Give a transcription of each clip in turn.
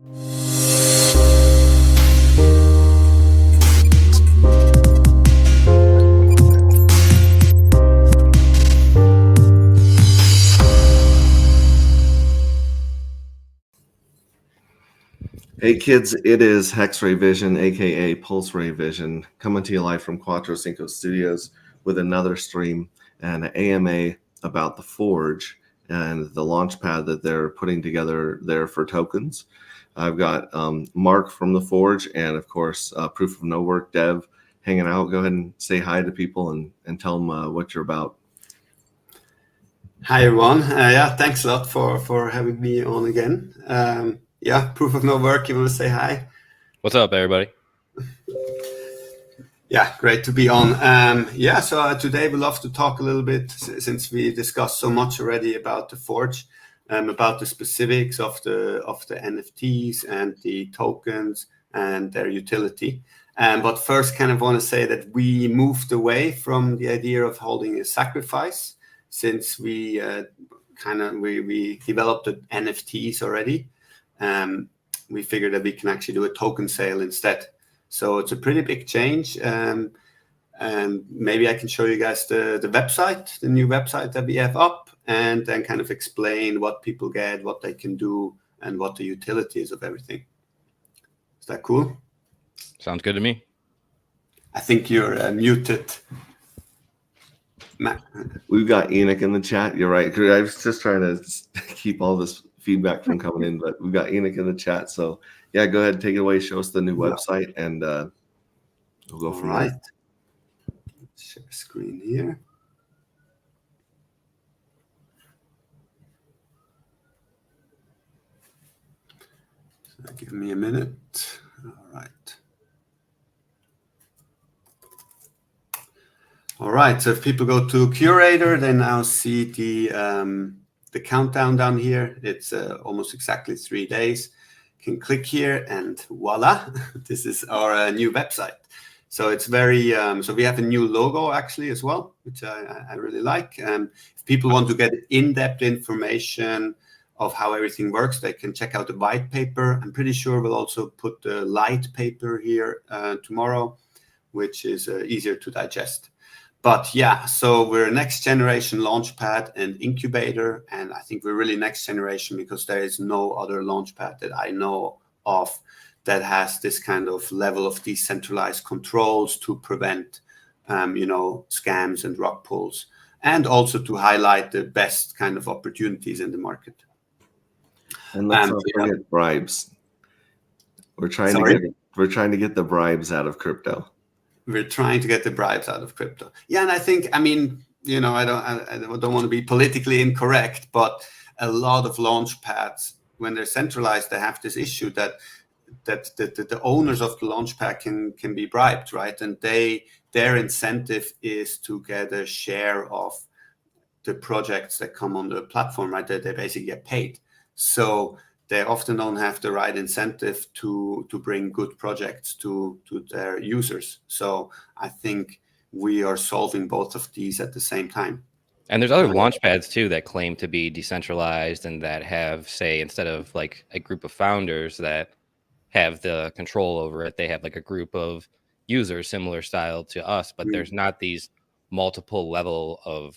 Hey kids, it is Hex-Ray Vision, aka Pulse Ray Vision, coming to you live from Quattro Cinco Studios with another stream and an AMA about the Forge and the Launchpad that they're putting together there for tokens. I've got Mark from the Forge and, of course, Proof of No Work Dev hanging out. Go ahead and say hi to people and tell them what you're about. Hi, everyone. Yeah, thanks a lot for having me on again. Yeah, Proof of No Work, you want to say hi? What's up, everybody? Yeah, great to be on. Yeah, so today we'd love to talk a little bit, since we discussed so much already about the Forge, about the specifics of the NFTs and the tokens and their utility. But first, kind of want to say that we moved away from the idea of holding a sacrifice, since we we developed the NFTs already. We figured that we can actually do a token sale instead. So it's a pretty big change. And maybe I can show you guys the website, the new website that we have up, and then kind of explain what people get, what they can do, and what the utility is of everything. Is that cool? Sounds good to me. I think you're muted. Matt. We've got Enoch in the chat. You're right. I was just trying to keep all this feedback from coming in, but we've got Enoch in the chat. So yeah, go ahead, take it away. Show us the new website, and we'll go from there. Let's share screen here. So give me a minute. All right. All right, so if people go to Curator, they now see the countdown down here. It's almost exactly 3 days. You can click here and voila, this is our new website. So it's very, so we have a new logo actually as well, which I really like. If people want to get in-depth information of how everything works, they can check out the white paper. I'm pretty sure we'll also put the light paper here tomorrow, which is easier to digest. But yeah, so we're next generation Launchpad and incubator. And I think we're really next generation because there is no other Launchpad that I know of that has this kind of level of decentralized controls to prevent, scams and rug pulls, and also to highlight the best kind of opportunities in the market. And let's not forget bribes. We're trying to get the bribes out of crypto. We're trying to get the bribes out of crypto. Yeah, and I think, I don't want to be politically incorrect, but a lot of Launchpads, when they're centralized, they have this issue that the owners of the Launchpad can be bribed, right? And their incentive is to get a share of the projects that come on the platform, right? They basically get paid. So they often don't have the right incentive to bring good projects to their users. So I think we are solving both of these at the same time. And there's other Launchpads too that claim to be decentralized and that have, say, instead of like a group of founders that have the control over it, they have like a group of users similar style to us, but there's not these multiple level of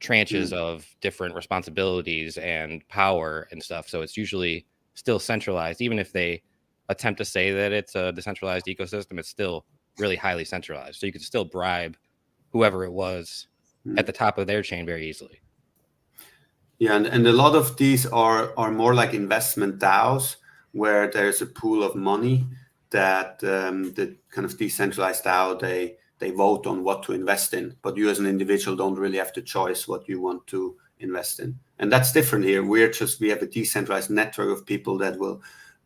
tranches of different responsibilities and power and stuff. So it's usually still centralized. Even if they attempt to say that it's a decentralized ecosystem, it's still really highly centralized. So you could still bribe whoever it was at the top of their chain very easily. Yeah, and a lot of these are more like investment DAOs, where there's a pool of money that the kind of decentralized DAO, they vote on what to invest in, but you as an individual don't really have the choice what you want to invest in. And that's different here. We have a decentralized network of people that will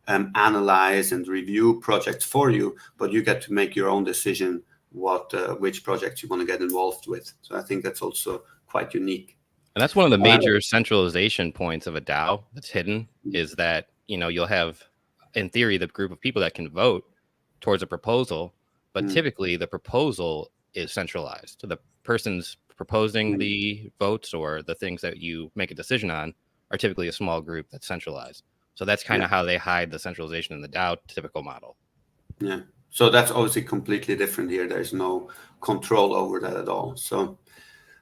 analyze and review projects for you, but you get to make your own decision which projects you want to get involved with. So I think that's also quite unique. And that's one of the major centralization points of a DAO that's hidden, is that, you'll have, in theory, the group of people that can vote towards a proposal, but typically the proposal is centralized. So the person's proposing the votes or the things that you make a decision on are typically a small group that's centralized. So that's kind of how they hide the centralization in the DAO typical model. Yeah. So that's obviously completely different here. There's no control over that at all. So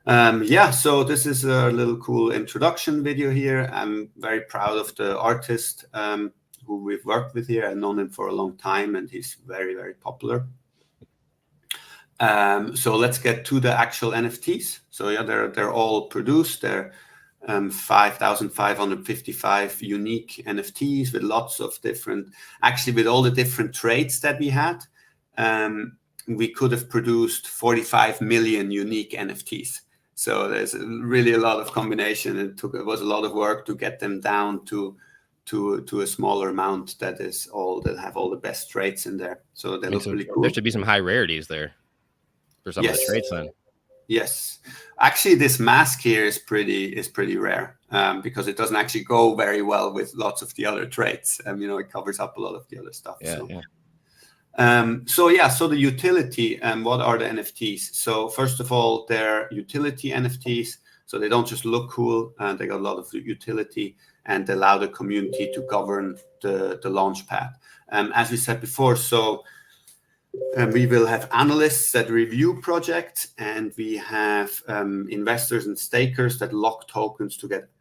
yeah, so this is a little cool introduction video here. I'm very proud of the artist who we've worked with here. I've known him for a long time, and he's very, very popular. So let's get to the actual NFTs. So yeah, they're all produced. They're 5,555 unique NFTs with lots of different, actually with all the different traits that we had, we could have produced 45 million unique NFTs. So there's really a lot of combination. It was a lot of work to get them down to a smaller amount that have all the best traits in there. So they look really cool. There should be some high rarities there for some of the traits then. Yes, actually, this mask here is pretty rare because it doesn't actually go very well with lots of the other traits. It covers up a lot of the other stuff. So the utility and what are the NFTs? So first of all, they're utility NFTs. So they don't just look cool, they got a lot of utility and allow the community to govern the Launchpad. As we said before, so. We will have analysts that review projects, and we have investors and stakers that lock tokens to get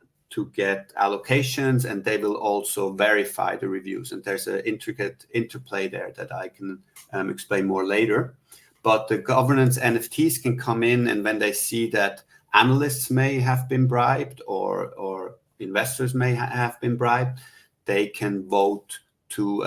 allocations, and they will also verify the reviews. And there's an intricate interplay there that I can explain more later. But the governance NFTs can come in, and when they see that analysts may have been bribed or investors may have been bribed, they can vote to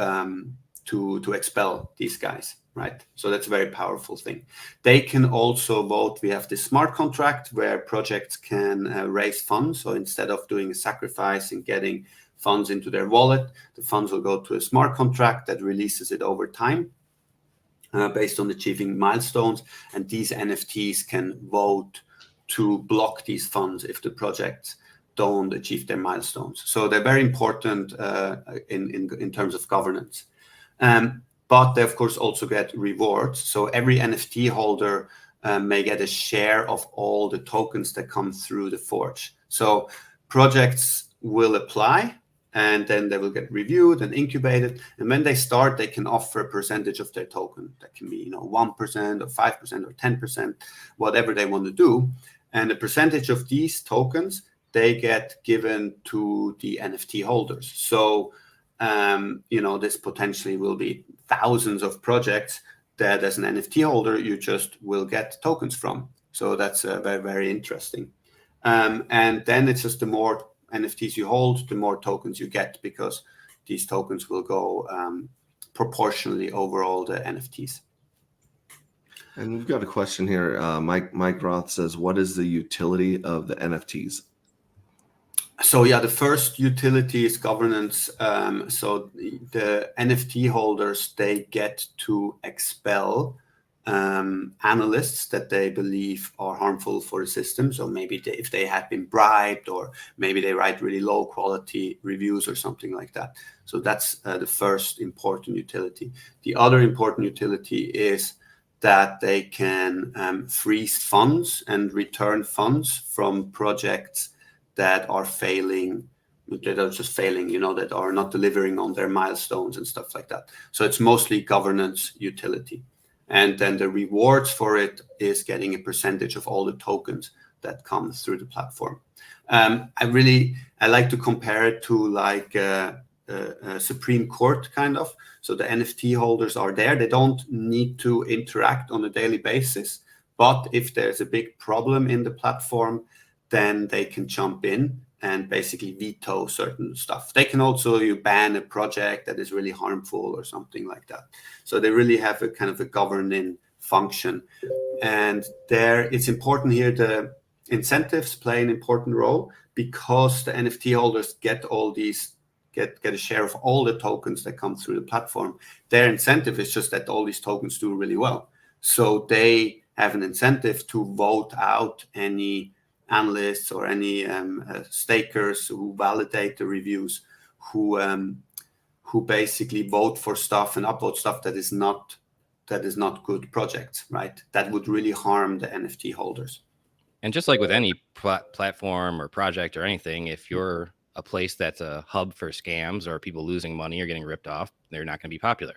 expel these guys. Right. So that's a very powerful thing. They can also vote. We have this smart contract where projects can raise funds. So instead of doing a sacrifice and getting funds into their wallet, the funds will go to a smart contract that releases it over time based on achieving milestones. And these NFTs can vote to block these funds if the projects don't achieve their milestones. So they're very important in terms of governance. But they, of course, also get rewards. So every NFT holder may get a share of all the tokens that come through the forge. So projects will apply, and then they will get reviewed and incubated. And when they start, they can offer a percentage of their token. That can be 1% or 5% or 10%, whatever they want to do. And a percentage of these tokens, they get given to the NFT holders. So this potentially will be thousands of projects that as an NFT holder, you just will get tokens from. So that's very, very interesting. And then it's just the more NFTs you hold, the more tokens you get, because these tokens will go proportionally over all the NFTs. And we've got a question here. Mike Roth says, what is the utility of the NFTs? So yeah, the first utility is governance. So the NFT holders, they get to expel analysts that they believe are harmful for the system. So maybe if they have been bribed, or maybe they write really low quality reviews or something like that. So that's the first important utility. The other important utility is that they can freeze funds and return funds from projects that are failing, that are just failing, that are not delivering on their milestones and stuff like that. So it's mostly governance utility. And then the rewards for it is getting a percentage of all the tokens that come through the platform. I like to compare it to like a Supreme Court kind of. So the NFT holders are there. They don't need to interact on a daily basis. But if there's a big problem in the platform, then they can jump in and basically veto certain stuff. They can also ban a project that is really harmful or something like that. So they really have a kind of a governing function. And it's important here, the incentives play an important role, because the NFT holders get all these, get a share of all the tokens that come through the platform. Their incentive is just that all these tokens do really well. So they have an incentive to vote out any analysts or any stakers who validate the reviews, who basically vote for stuff and upvote stuff that is not good projects, right? That would really harm the NFT holders. And just like with any platform or project or anything, if you're a place that's a hub for scams or people losing money or getting ripped off, they're not going to be popular,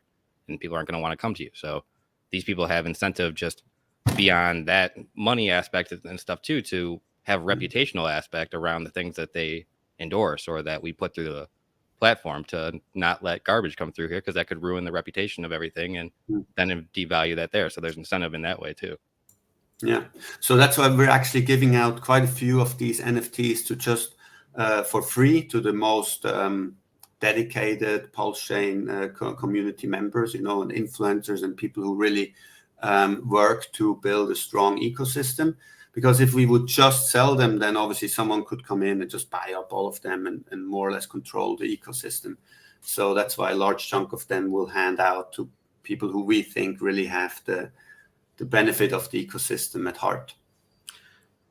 and people aren't going to want to come to you. So these people have incentive just beyond that money aspect and stuff too, to have reputational aspect around the things that they endorse or that we put through the platform, to not let garbage come through here, because that could ruin the reputation of everything and then devalue that there. So there's incentive in that way too. Yeah, so that's why we're actually giving out quite a few of these NFTs to just for free to the most dedicated Pulse Chain community members, and influencers and people who really work to build a strong ecosystem. Because if we would just sell them, then obviously someone could come in and just buy up all of them and more or less control the ecosystem. So that's why a large chunk of them will hand out to people who we think really have the benefit of the ecosystem at heart.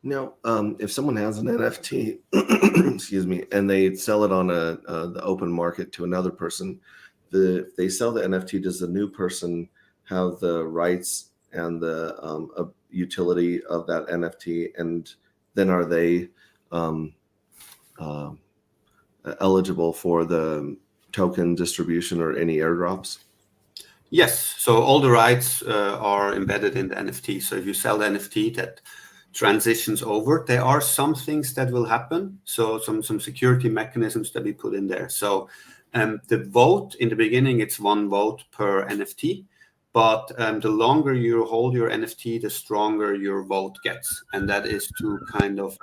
Now, if someone has an NFT, excuse me, and they sell it on the open market to another person, if they sell the NFT, does the new person have the rights and the utility of that NFT, and then are they eligible for the token distribution or any airdrops? Yes, so all the rights are embedded in the NFT. So if you sell the NFT that transitions over, there are some things that will happen. So some security mechanisms that we put in there. So the vote in the beginning, it's 1 vote per NFT. But the longer you hold your NFT, the stronger your vote gets. And that is to kind of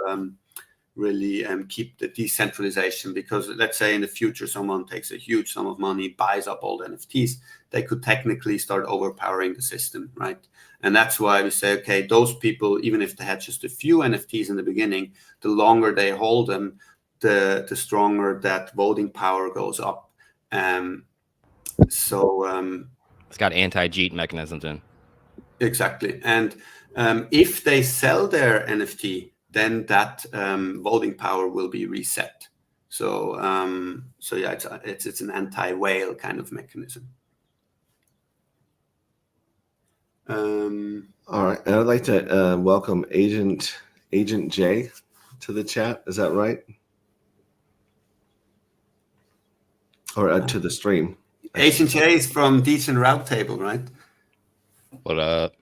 really keep the decentralization. Because let's say in the future, someone takes a huge sum of money, buys up all the NFTs, they could technically start overpowering the system, right? And that's why we say, okay, those people, even if they had just a few NFTs in the beginning, the longer they hold them, the stronger that voting power goes up. It's got anti-cheat mechanisms in. Exactly. And if they sell their NFT, then that voting power will be reset. So yeah, it's an anti-whale kind of mechanism. All right, and I'd like to welcome Agent J to the chat. Is that right? Or to the stream? Agent J is from Decent Roundtable, right? What up?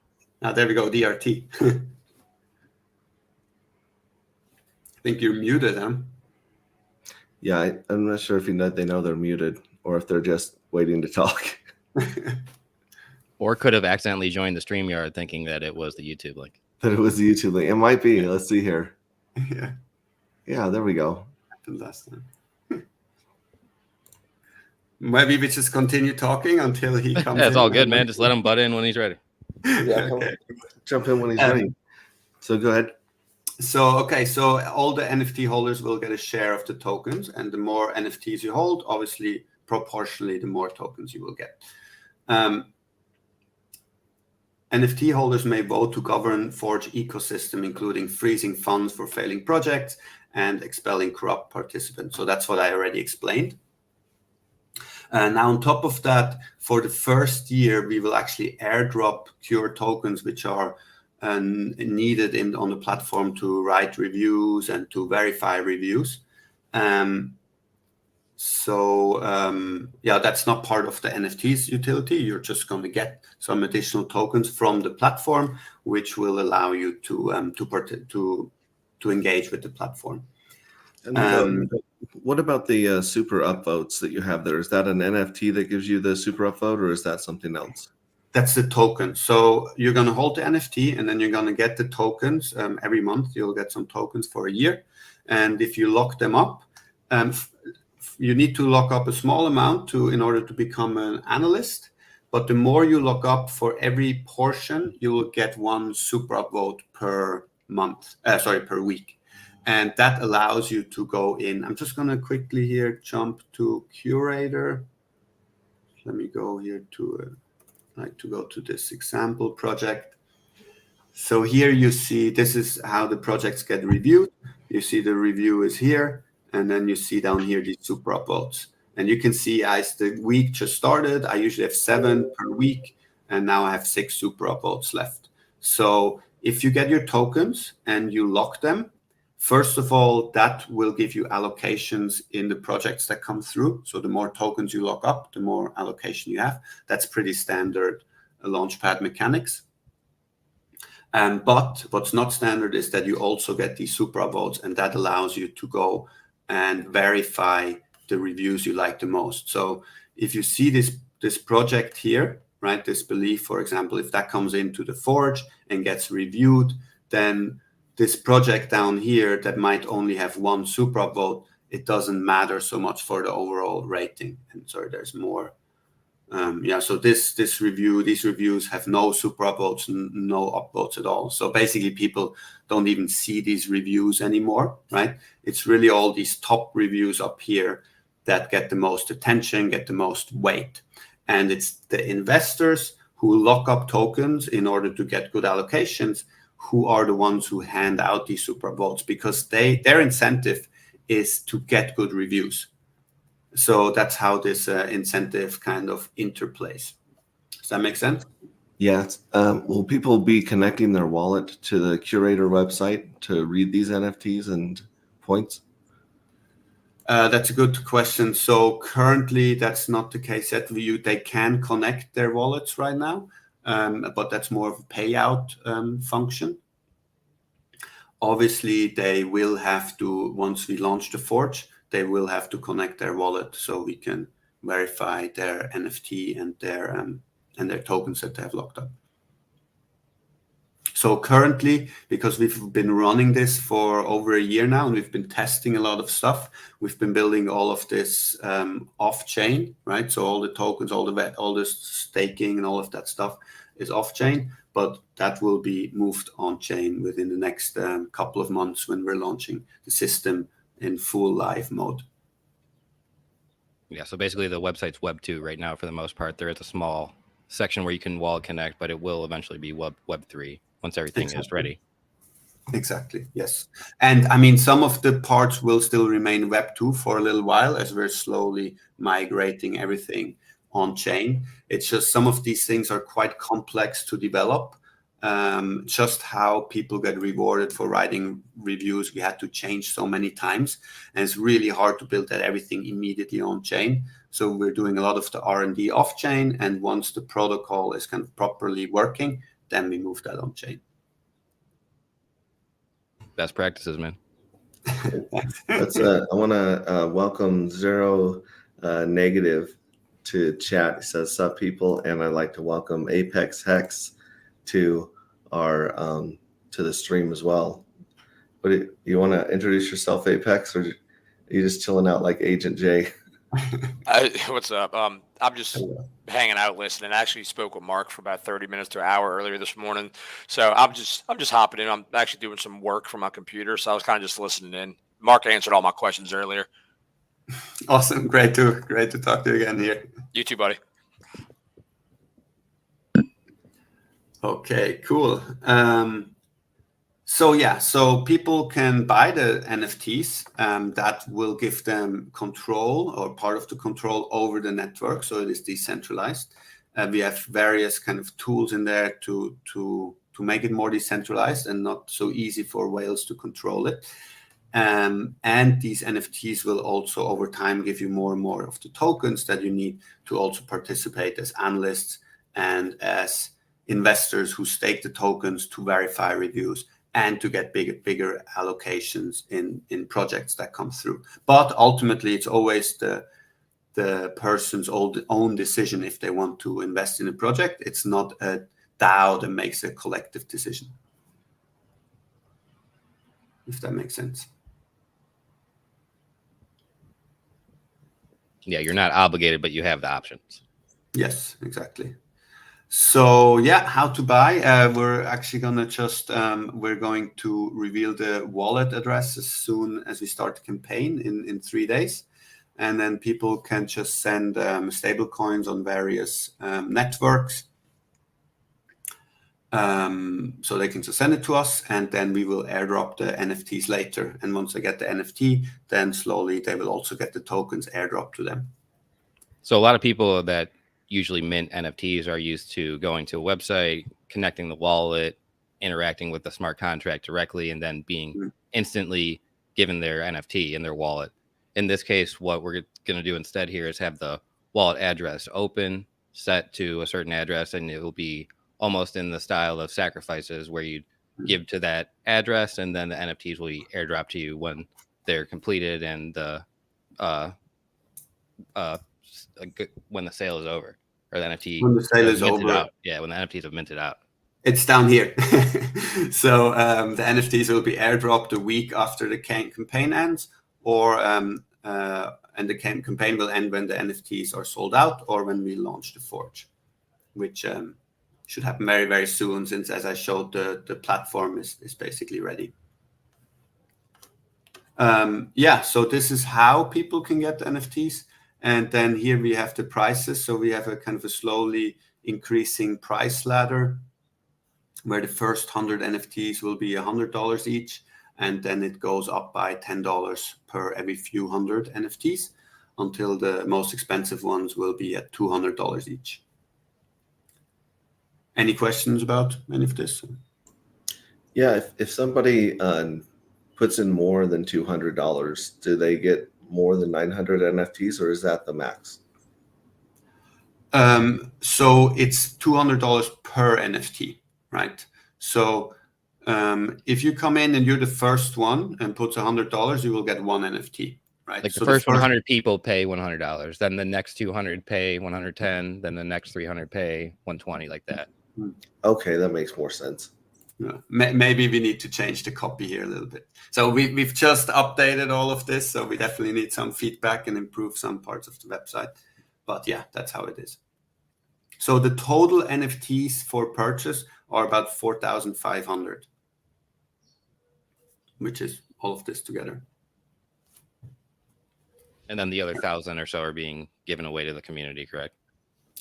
Ah, there we go, DRT. I think you're muted, huh? Yeah, I'm not sure if they know they're muted or if they're just waiting to talk. Or could have accidentally joined the StreamYard thinking that it was the YouTube link. That it was the YouTube link. It might be. Yeah. Let's see here. Yeah. Yeah, there we go. Happened last time. Maybe we just continue talking until he comes Yeah, it's in. all good, man. Just let him butt in when he's ready. Yeah, jump in when he's ready. So go ahead. So all the NFT holders will get a share of the tokens, and the more NFTs you hold, obviously proportionally the more tokens you will get. NFT holders may vote to govern Forge ecosystem, including freezing funds for failing projects and expelling corrupt participants. So that's what I already explained. Now, on top of that, for the first year, we will actually airdrop Cure tokens, which are needed on the platform to write reviews and to verify reviews. Yeah, that's not part of the NFTs utility. You're just going to get some additional tokens from the platform, which will allow you to engage with the platform. And what about the super upvotes that you have there? Is that an NFT that gives you the super upvote, or is that something else? That's the token. So you're going to hold the NFT, and then you're going to get the tokens every month. You'll get some tokens for a year, and if you lock them up, you need to lock up a small amount in order to become an analyst. But the more you lock up, for every portion, you will get 1 super upvote per week. And that allows you to go in. I'm just going to quickly here jump to Curator. Let me go here to go to this example project. So here you see, this is how the projects get reviewed. You see the review is here. And then you see down here these super upvotes. And you can see as the week just started, I usually have 7 per week. And now I have 6 super upvotes left. So if you get your tokens and you lock them, First of all, that will give you allocations in the projects that come through. So the more tokens you lock up, the more allocation you have. That's pretty standard Launchpad mechanics. But what's not standard is that you also get these supra votes, and that allows you to go and verify the reviews you like the most. So if you see this project here, right, this belief, for example, if that comes into the Forge and gets reviewed, then this project down here that might only have one supra vote, it doesn't matter so much for the overall rating. And sorry, there's more. So these reviews have no supra votes, no upvotes at all. So basically people don't even see these reviews anymore, right? It's really all these top reviews up here that get the most attention, get the most weight. And it's the investors who lock up tokens in order to get good allocations who are the ones who hand out these supra votes, because their incentive is to get good reviews. So that's how this incentive kind of interplays. Does that make sense? Yeah. Will people be connecting their wallet to the curator website to read these NFTs and points? That's a good question. So currently that's not the case yet. They can connect their wallets right now, but that's more of a payout function. Obviously, they will have to, once we launch the Forge, they will have to connect their wallet so we can verify their NFT and their tokens that they have locked up. So currently, because we've been running this for over a year now, and we've been testing a lot of stuff, we've been building all of this off-chain, right? So all the tokens, all the staking and all of that stuff is off-chain, but that will be moved on-chain within the next couple of months when we're launching the system in full live mode. Yeah, so basically the website's Web 2 right now for the most part. There is a small section where you can wallet connect, but it will eventually be Web 3 once everything is ready. Exactly, yes. And I mean, some of the parts will still remain Web 2 for a little while as we're slowly migrating everything on chain. It's just some of these things are quite complex to develop. Just how people get rewarded for writing reviews, we had to change so many times, and it's really hard to build that everything immediately on chain. So we're doing a lot of the R&D off chain, and once the protocol is kind of properly working, then we move that on chain. Best practices, man. I want to welcome Zero Negative to chat. He says, "Sup, people," and I'd like to welcome Apex Hex to our to the stream as well. But you want to introduce yourself, Apex, or are you just chilling out like Agent J? What's up? I'm just hanging out listening. I actually spoke with Mark for about 30 minutes to an hour earlier this morning. So I'm just hopping in. I'm actually doing some work from my computer, so I was kind of just listening in. Mark answered all my questions earlier. Awesome. Great to talk to you again here. You too, buddy. Okay, cool. So people can buy the NFTs that will give them control or part of the control over the network. So it is decentralized. We have various kind of tools in there to make it more decentralized and not so easy for whales to control it. And these NFTs will also over time give you more and more of the tokens that you need to also participate as analysts and as investors who stake the tokens to verify reviews and to get bigger allocations in projects that come through. But ultimately, it's always the person's own decision if they want to invest in a project. It's not a DAO that makes a collective decision, if that makes sense. Yeah, you're not obligated, but you have the options. Yes, exactly. So yeah, how to buy? We're actually gonna we're going to reveal the wallet address as soon as we start the campaign in 3 days, and then people can just send stable coins on various networks. So they can just send it to us, and then we will airdrop the NFTs later. And once they get the NFT, then slowly they will also get the tokens airdrop to them. So a lot of people that usually mint NFTs are used to going to a website, connecting the wallet, interacting with the smart contract directly and then being instantly given their NFT in their wallet. In this case, what we're going to do instead here is have the wallet address open, set to a certain address, and it will be almost in the style of sacrifices where you give to that address, and then the NFTs will be airdropped to you when they're completed and the when the sale is over, or the NFT when the sale is minted over. out. Yeah, when the NFTs have minted out. It's down here. So the NFTs will be airdropped a week after the campaign ends, or and the campaign will end when the NFTs are sold out, or when we launch the Forge, which should happen very, very soon, since, as I showed, the platform is basically ready. Yeah, so this is how people can get NFTs. And then here we have the prices. So we have a kind of a slowly increasing price ladder, where the first 100 NFTs will be $100 each, and then it goes up by $10 per every few hundred NFTs, until the most expensive ones will be at $200 each. Any questions about any of this? Yeah, if somebody puts in more than $200, do they get more than 900 NFTs, or is that the max? So it's $200 per NFT, right? So if you come in and you're the first one and puts $100, you will get one NFT, right? Like so the first 100 people pay $100, then the next 200 pay 110, then the next 300 pay 120, like that. Okay, that makes more sense. Yeah. Maybe we need to change the copy here a little bit. So we've just updated all of this, so we definitely need some feedback and improve some parts of the website. But yeah, that's how it is. So the total NFTs for purchase are about 4,500, which is all of this together. And then the other 1,000 or so are being given away to the community, correct?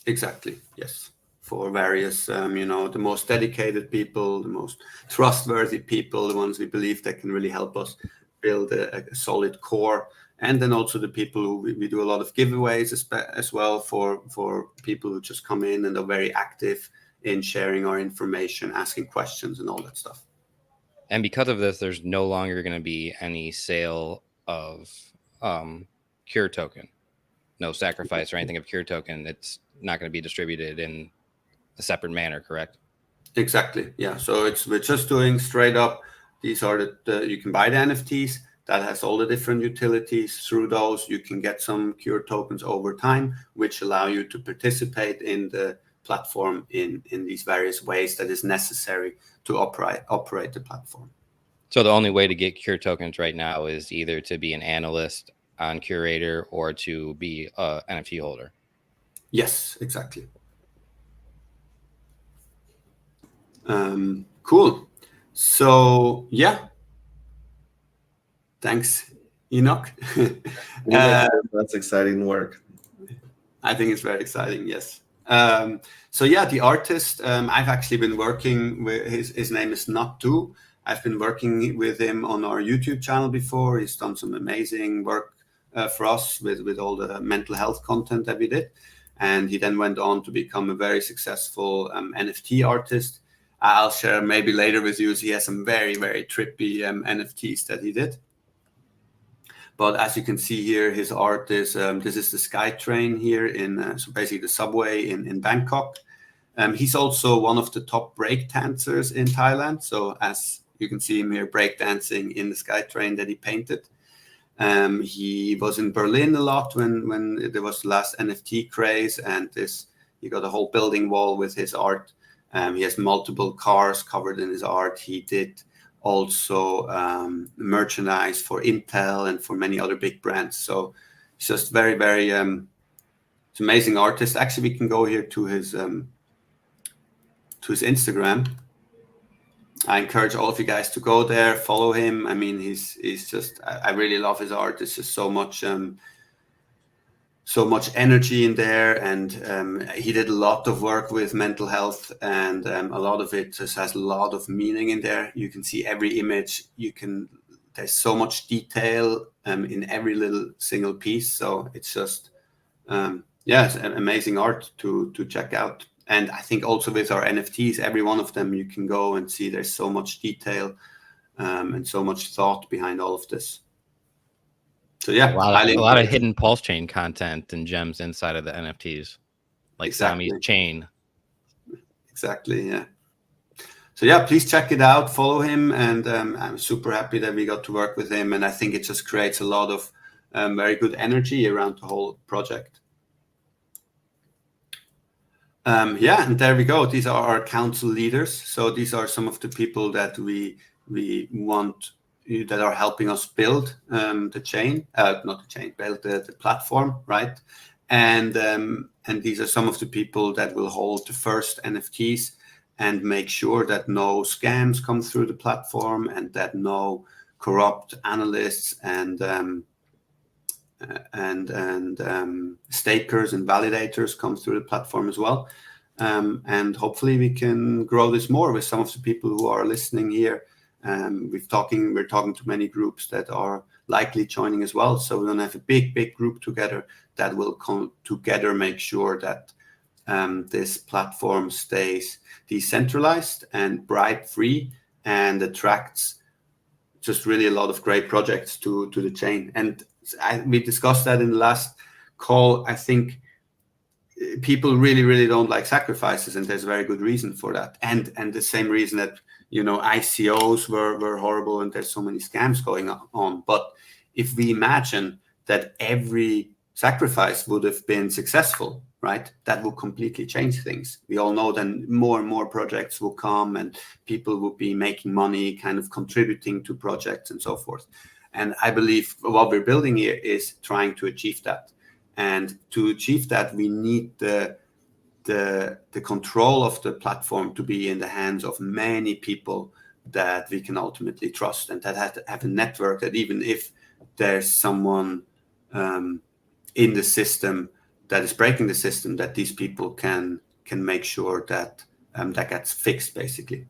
Exactly, yes. For various, the most dedicated people, the most trustworthy people, the ones we believe that can really help us build a solid core. And then also the people who we do a lot of giveaways as well for people who just come in and are very active in sharing our information, asking questions and all that stuff. And because of this, there's no longer going to be any sale of Cure token, no sacrifice or anything of Cure token. It's not going to be distributed in a separate manner, correct? Exactly. Yeah. So we're just doing straight up. These are you can buy the NFTs. That has all the different utilities. Through those, you can get some Cure tokens over time, which allow you to participate in the platform in these various ways that is necessary to operate the platform. So the only way to get Cure tokens right now is either to be an analyst on Curator or to be an NFT holder. Yes, exactly. Cool. So yeah. Thanks, Enoch. That's exciting work. I think it's very exciting, yes. So yeah, the artist, I've actually been working with, his name is Natu. I've been working with him on our YouTube channel before. He's done some amazing work for us with all the mental health content that we did. And he then went on to become a very successful NFT artist. I'll share maybe later with you. He has some very, very trippy NFTs that he did. But as you can see here, his art is, this is the SkyTrain here in, so basically the subway in Bangkok. He's also one of the top break dancers in Thailand. So as you can see him here breakdancing in the SkyTrain that he painted. He was in Berlin a lot when there was the last NFT craze, and he got a whole building wall with his art. He has multiple cars covered in his art. He did also merchandise for Intel and for many other big brands. So he's just very, very it's amazing artist. Actually, we can go here to his Instagram. I encourage all of you guys to go there, follow him. I mean, he's just, I really love his art. It's just so much energy in there, and he did a lot of work with mental health, and a lot of it just has a lot of meaning in there. You can see every image. There's so much detail in every little single piece. So it's just, it's amazing art to check out. And I think also with our NFTs, every one of them, you can go and see there's so much detail and so much thought behind all of this. So yeah, a lot of hidden pulse chain content and gems inside of the NFTs, like exactly. Sami's chain. Exactly. Yeah. So yeah, please check it out, follow him, and I'm super happy that we got to work with him. And I think it just creates a lot of very good energy around the whole project. Yeah, and there we go. These are our council leaders. So these are some of the people that we want that are helping us build the chain, not the chain, build the platform, right? And these are some of the people that will hold the first NFTs and make sure that no scams come through the platform and that no corrupt analysts and stakers and validators come through the platform as well. And hopefully we can grow this more with some of the people who are listening here. We're talking to many groups that are likely joining as well. So we're going to have a big group together that will come together, make sure that this platform stays decentralized and bribe free and attracts just really a lot of great projects to the chain. And we discussed that in the last call. I think people really don't like sacrifices, and there's a very good reason for that. And the same reason that, ICOs were horrible and there's so many scams going on. But if we imagine that every sacrifice would have been successful, right, that will completely change things. We all know then more and more projects will come and people will be making money, kind of contributing to projects and so forth. And I believe what we're building here is trying to achieve that. And to achieve that, we need the control of the platform to be in the hands of many people that we can ultimately trust, and that have a network that even if there's someone in the system that is breaking the system, that these people can make sure that that gets fixed, basically.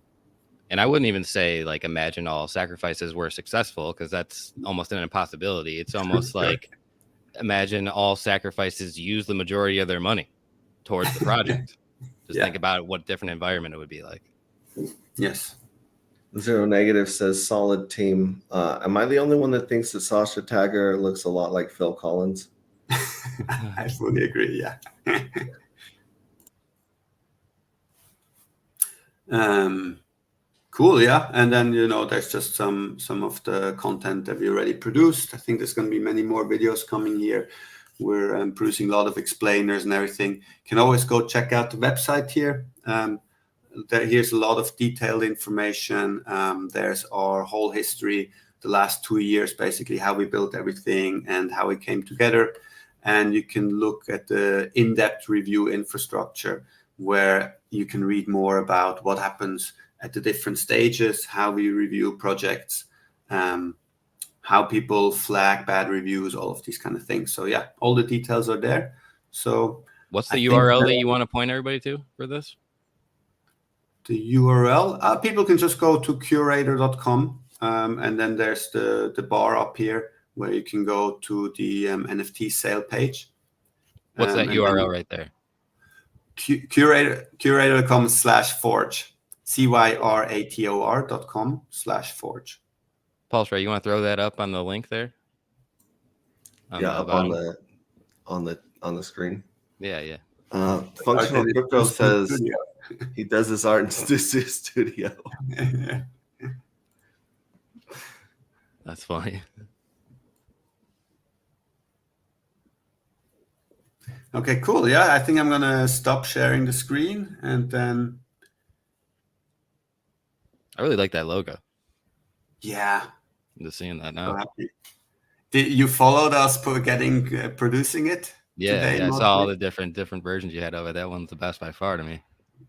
And I wouldn't even say like imagine all sacrifices were successful, because that's almost an impossibility. It's almost like imagine all sacrifices use the majority of their money towards the project. Just think about what different environment it would be like. Yes. Zero Negative says solid team. Am I the only one that thinks that Sasha Tagger looks a lot like Phil Collins? I fully agree. Yeah. Cool. Yeah. And then, there's just some of the content that we already produced. I think there's going to be many more videos coming here. We're producing a lot of explainers and everything. You can always go check out the website here. Here's a lot of detailed information. There's our whole history, the last 2 years, basically how we built everything and how it came together. And you can look at the in-depth review infrastructure, where you can read more about what happens at the different stages, how we review projects, how people flag bad reviews, all of these kind of things. So yeah, all the details are there. So what's the URL that you want to point everybody to for this? The URL, people can just go to curator.com, and then there's the bar up here where you can go to the NFT sale page. What's that URL right there? Curator.com/forge, CYRATOR.com/forge. Pulse Ray, you want to throw that up on the link there? Up on the screen. Yeah. Functional Crypto says he does his art in studio. That's funny. Okay, cool. Yeah, I think I'm gonna stop sharing the screen, and then I really like that logo. Yeah, I'm just seeing that now. So happy. Did you followed us producing it? Yeah, I saw all the different versions you had of it. That one's the best by far to me.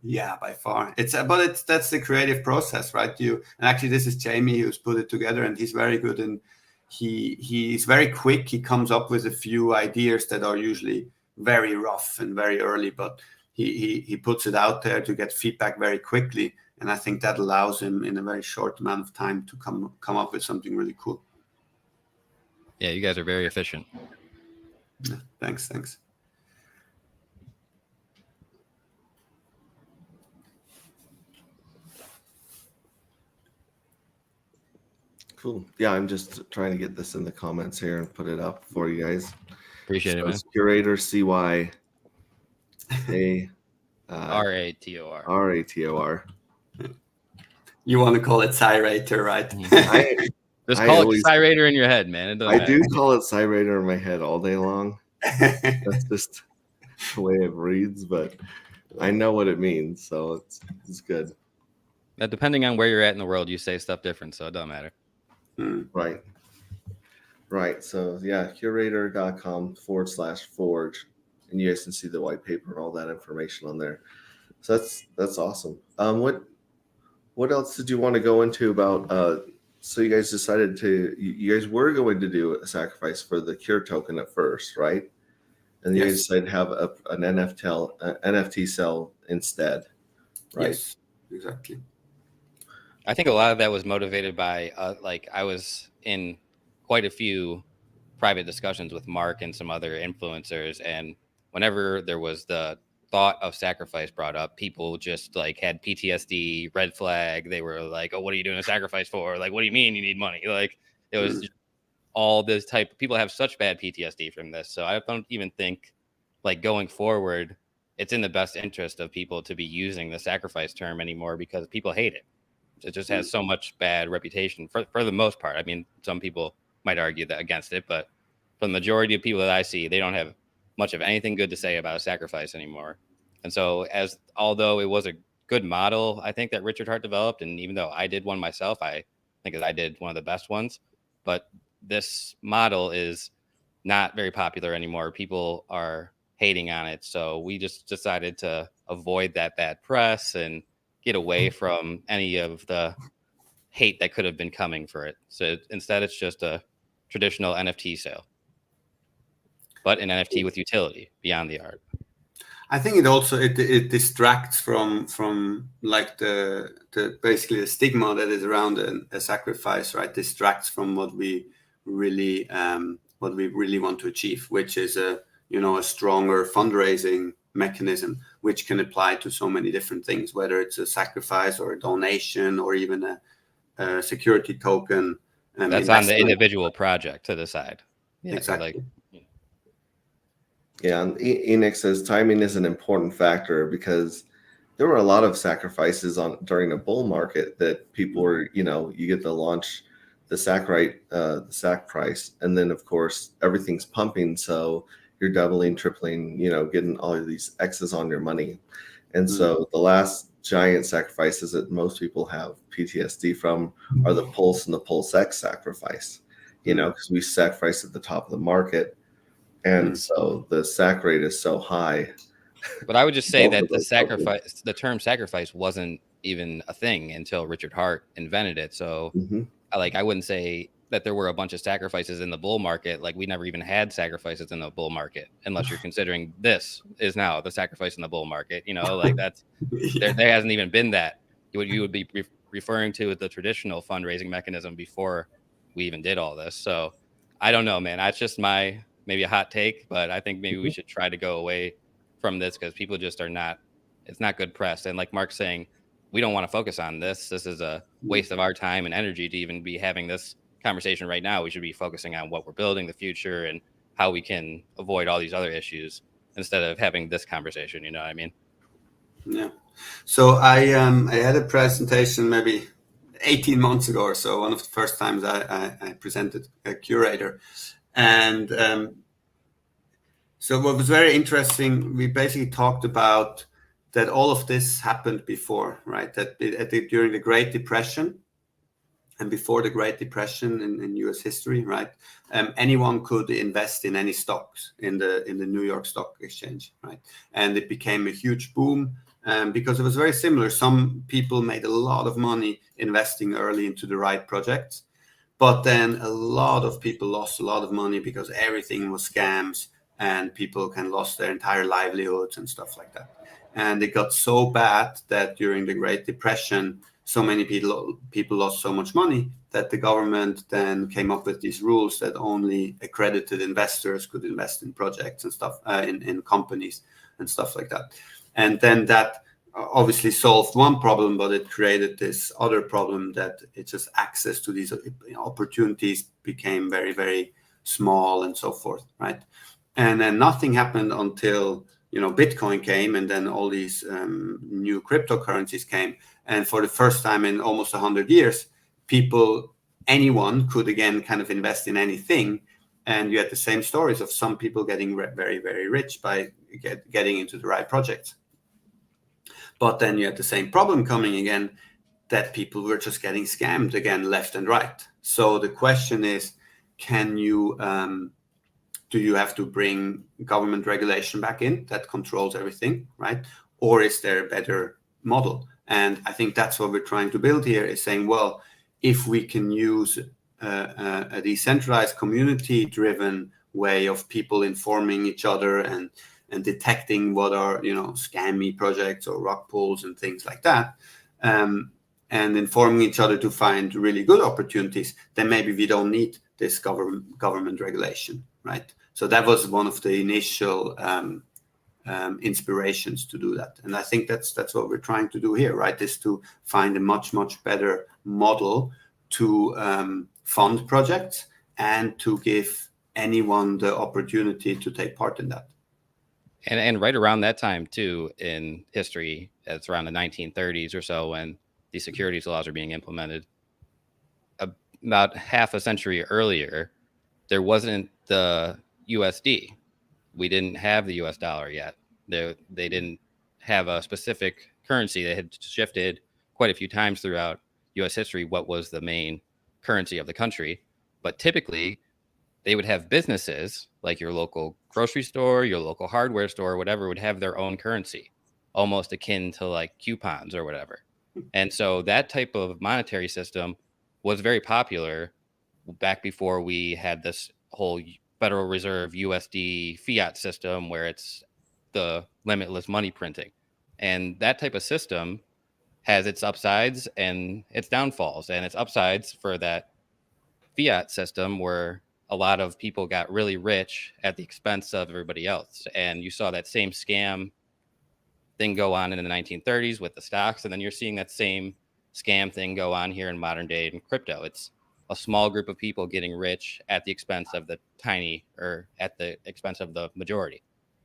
Yeah, by far. That's the creative process, right? And actually this is Jamie who's put it together, and he's very good, and he's very quick. He comes up with a few ideas that are usually very rough and very early, but he puts it out there to get feedback very quickly, and I think that allows him in a very short amount of time to come up with something really cool. Yeah, you guys are very efficient. Yeah, thanks. Cool. Yeah, I'm just trying to get this in the comments here and put it up for you guys. Appreciate it, man. Curator CY A RATOR. RATOR. You want to call it Cyrator, right? Just I call always- it Cyrator in your head, man. It doesn't I matter. do call it Cyrator in my head all day long. That's just the way it reads, but I know what it means, so it's good. Now, depending on where you're at in the world, you say stuff different, so it doesn't matter. Right. So yeah, curator.com/forge, and you guys can see the white paper and all that information on there. So that's awesome. What else did you want to go into about? So you guys decided you guys were going to do a sacrifice for the Cure token at first, right? And you guys decided to have an NFT sell instead, right? Yes, exactly. I think a lot of that was motivated by I was in quite a few private discussions with Mark and some other influencers, and whenever there was the thought of sacrifice brought up, people just like had PTSD, red flag. They were like, "Oh, what are you doing a sacrifice for? Like, what do you mean you need money?" Like, it was just all this type of people have such bad PTSD from this. So I don't even think like going forward, it's in the best interest of people to be using the sacrifice term anymore because people hate it. It just has so much bad reputation for the most part. I mean, some people might argue that against it, but for the majority of people that I see, they don't have much of anything good to say about a sacrifice anymore. And so although it was a good model, I think that Richard Hart developed, and even though I did one myself, I think I did one of the best ones, but this model is not very popular anymore. People are hating on it. So we just decided to avoid that bad press and get away from any of the hate that could have been coming for it. So instead, it's just a traditional NFT sale, but an NFT with utility beyond the art. I think it also it distracts from like the basically the stigma that is around a sacrifice, right? Distracts from what we really want to achieve, which is a stronger fundraising mechanism, which can apply to so many different things, whether it's a sacrifice or a donation or even a security token. That's on the individual project to decide. Yeah, exactly. Yeah, and Enix says timing is an important factor because there were a lot of sacrifices during a bull market that people were, you get the launch, the sac price, and then of course everything's pumping, so you're doubling, tripling, getting all of these X's on your money. And so the last giant sacrifices that most people have PTSD from are the Pulse and the Pulse X sacrifice, because we sacrificed at the top of the market. And so the sac rate is so high. But I would just say that the term sacrifice wasn't even a thing until Richard Hart invented it. So I wouldn't say that there were a bunch of sacrifices in the bull market. Like we never even had sacrifices in the bull market, unless you're considering this is now the sacrifice in the bull market. That's there hasn't even been that. You would be referring to the traditional fundraising mechanism before we even did all this. So I don't know, man. That's just maybe a hot take, but I think maybe we should try to go away from this because people just it's not good press. And like Mark's saying, we don't want to focus on this. This is a waste of our time and energy to even be having this conversation right now. We should be focusing on what we're building, the future, and how we can avoid all these other issues instead of having this conversation. You know what I mean? Yeah. So I had a presentation maybe 18 months ago or so, one of the first times I presented a Curator. And so what was very interesting, we basically talked about that all of this happened before, right? That during the Great Depression and before the Great Depression in US history, right? Anyone could invest in any stocks in the New York Stock Exchange, right? And it became a huge boom because it was very similar. Some people made a lot of money investing early into the right projects. But then a lot of people lost a lot of money because everything was scams and people lost their entire livelihoods and stuff like that. And it got so bad that during the Great Depression, so many people lost so much money that the government then came up with these rules that only accredited investors could invest in projects and stuff, in companies and stuff like that. And then that obviously solved one problem, but it created this other problem that it just access to these opportunities became very, very small and so forth, right? And then nothing happened until Bitcoin came, and then all these new cryptocurrencies came, and for the first time in almost 100 years, anyone could again kind of invest in anything. And you had the same stories of some people getting very, very rich by getting into the right projects. But then you had the same problem coming again, that people were just getting scammed again, left and right. So the question is, can you, do you have to bring government regulation back in that controls everything, right? Or is there a better model? And I think that's what we're trying to build here, is saying, well, if we can use a decentralized community-driven way of people informing each other and detecting what are scammy projects or rug pulls and things like that, and informing each other to find really good opportunities, then maybe we don't need this government regulation, right? So that was one of the initial inspirations to do that, and I think that's what we're trying to do here, right? Is to find a much better model to fund projects and to give anyone the opportunity to take part in that. And right around that time too in history, it's around the 1930s or so when these securities laws are being implemented. About half a century earlier, there wasn't the USD. We didn't have the US dollar yet. They didn't have a specific currency. They had shifted quite a few times throughout US history what was the main currency of the country. But typically, they would have businesses like your local grocery store, your local hardware store, whatever, would have their own currency, almost akin to like coupons or whatever. And so that type of monetary system was very popular back before we had this whole Federal Reserve USD fiat system where it's the limitless money printing. And that type of system has its upsides and its downfalls. And its upsides for that fiat system where a lot of people got really rich at the expense of everybody else. And you saw that same scam thing go on in the 1930s with the stocks. And then you're seeing that same scam thing go on here in modern day in crypto. It's a small group of people getting rich at the expense of the tiny, or at the expense of the majority.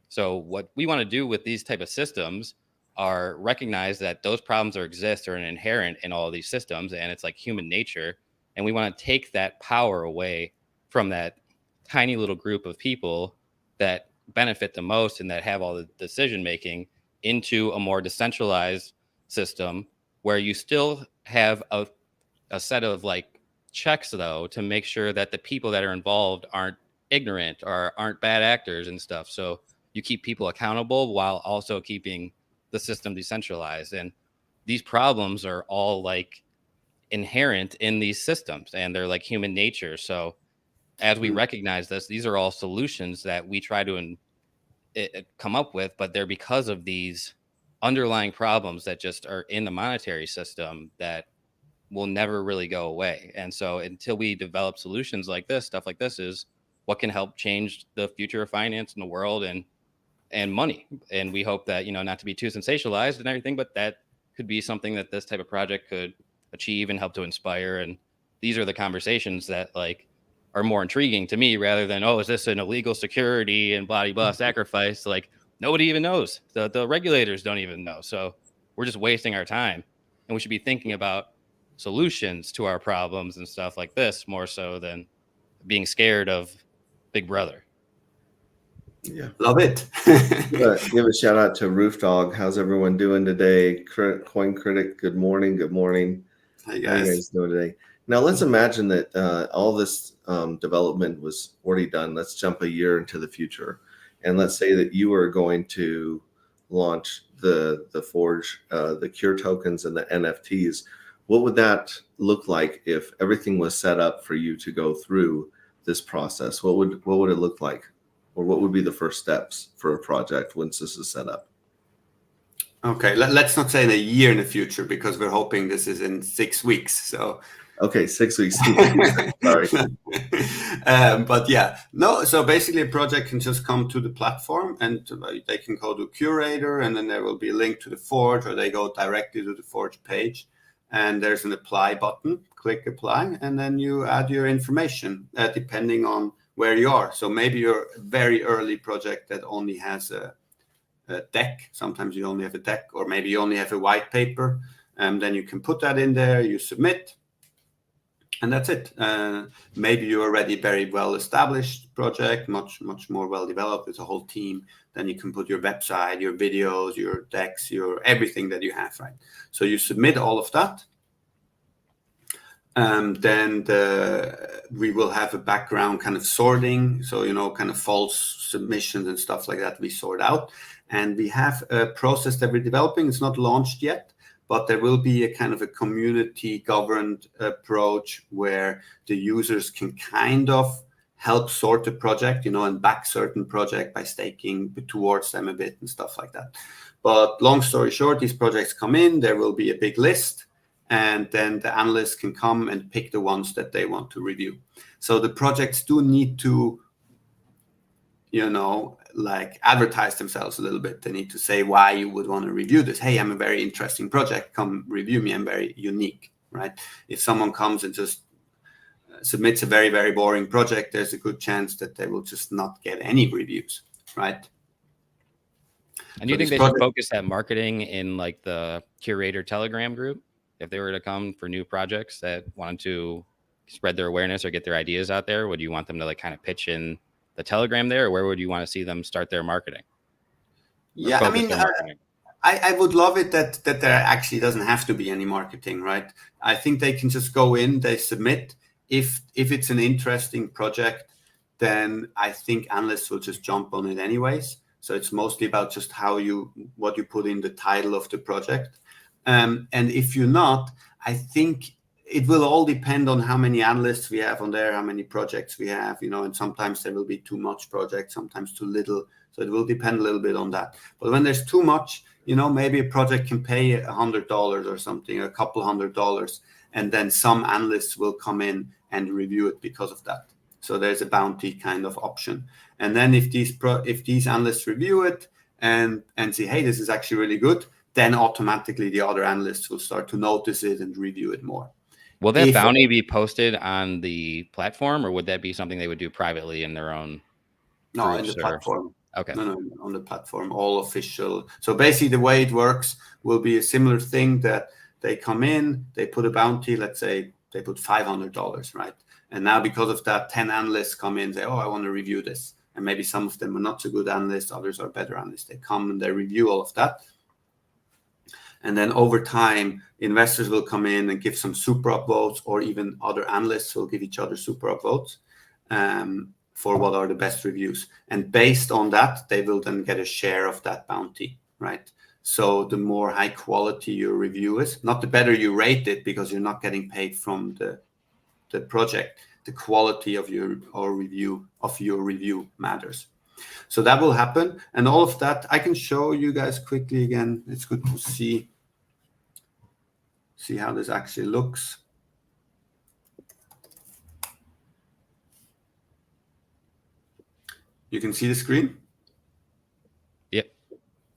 So what we want to do with these type of systems are recognize that those problems exist or are inherent in all of these systems, and it's like human nature. And we want to take that power away from that tiny little group of people that benefit the most and that have all the decision making into a more decentralized system where you still have a set of like checks though to make sure that the people that are involved aren't ignorant or aren't bad actors and stuff. So you keep people accountable while also keeping the system decentralized. And these problems are all like inherent in these systems and they're like human nature. So as we recognize this, these are all solutions that we try to come up with, but they're because of these underlying problems that just are in the monetary system that will never really go away. And so until we develop solutions like this, stuff like this is what can help change the future of finance in the world and money. And we hope that, not to be too sensationalized and everything, but that could be something that this type of project could achieve and help to inspire. And these are the conversations that like are more intriguing to me rather than, oh, is this an illegal security and blah, blah, sacrifice? Like nobody even knows. The regulators don't even know. So we're just wasting our time, and we should be thinking about solutions to our problems and stuff like this more so than being scared of Big Brother. Yeah, love it. Give a shout out to Roof Dog. How's everyone doing today? Coin Critic, good morning. Good morning. Hi guys. How are you guys doing today? Now let's imagine that all this development was already done. Let's jump a year into the future, and let's say that you are going to launch the Forge, the Cure tokens, and the NFTs. What would that look like if everything was set up for you to go through this process? What would it look like? Or what would be the first steps for a project once this is set up? Okay, let's not say in a year in the future, because we're hoping this is in 6 weeks. So Okay, 6 weeks. Sorry. But yeah, no. So basically, a project can just come to the platform, and they can go to Curator, and then there will be a link to the Forge, or they go directly to the Forge page, and there's an apply button. Click apply, and then you add your information depending on where you are. So maybe you're a very early project that only has a deck. Sometimes you only have a deck, or maybe you only have a white paper. Then you can put that in there. You submit. And that's it. Maybe you're already very well established project, much more well developed with a whole team. Then you can put your website, your videos, your decks, your everything that you have, right? So you submit all of that. Then we will have a background kind of sorting. So, kind of false submissions and stuff like that we sort out. And we have a process that we're developing. It's not launched yet, but there will be a kind of a community governed approach where the users can kind of help sort the project, and back certain project by staking towards them a bit and stuff like that. But long story short, these projects come in, there will be a big list, and then the analysts can come and pick the ones that they want to review. So the projects do need to, like advertise themselves a little bit. They need to say why you would want to review this. Hey, I'm a very interesting project. Come review me. I'm very unique, right? If someone comes and just submits a very, very boring project, there's a good chance that they will just not get any reviews, right? And do you think they should focus that marketing in like the Curator Telegram group? If they were to come for new projects that wanted to spread their awareness or get their ideas out there, would you want them to like kind of pitch in the Telegram there, or where would you want to see them start their marketing? Yeah, I mean, I would love it that there actually doesn't have to be any marketing, right? I think they can just go in, they submit. If it's an interesting project, then I think analysts will just jump on it anyways. So it's mostly about just what you put in the title of the project. And if you're not, I think it will all depend on how many analysts we have on there, how many projects we have, and sometimes there will be too much projects, sometimes too little. So it will depend a little bit on that. But when there's too much, maybe a project can pay $100 or something, a couple $100, and then some analysts will come in and review it because of that. So there's a bounty kind of option. And then if these analysts review it and say, hey, this is actually really good, then automatically the other analysts will start to notice it and review it more. Will that bounty be posted on the platform, or would that be something they would do privately in their own? No, in the platform. Okay. No, on the platform, all official. So basically the way it works will be a similar thing that they come in, they put a bounty, let's say they put $500, right? And now because of that, 10 analysts come in and say, oh, I want to review this. And maybe some of them are not so good analysts, others are better analysts. They come and they review all of that. And then over time, investors will come in and give some super upvotes, or even other analysts will give each other super upvotes for what are the best reviews. And based on that, they will then get a share of that bounty, right? So the more high quality your review is, not the better you rate it, because you're not getting paid from the project. The quality of your review matters. So that will happen. And all of that, I can show you guys quickly again. It's good to see how this actually looks. You can see the screen? Yep.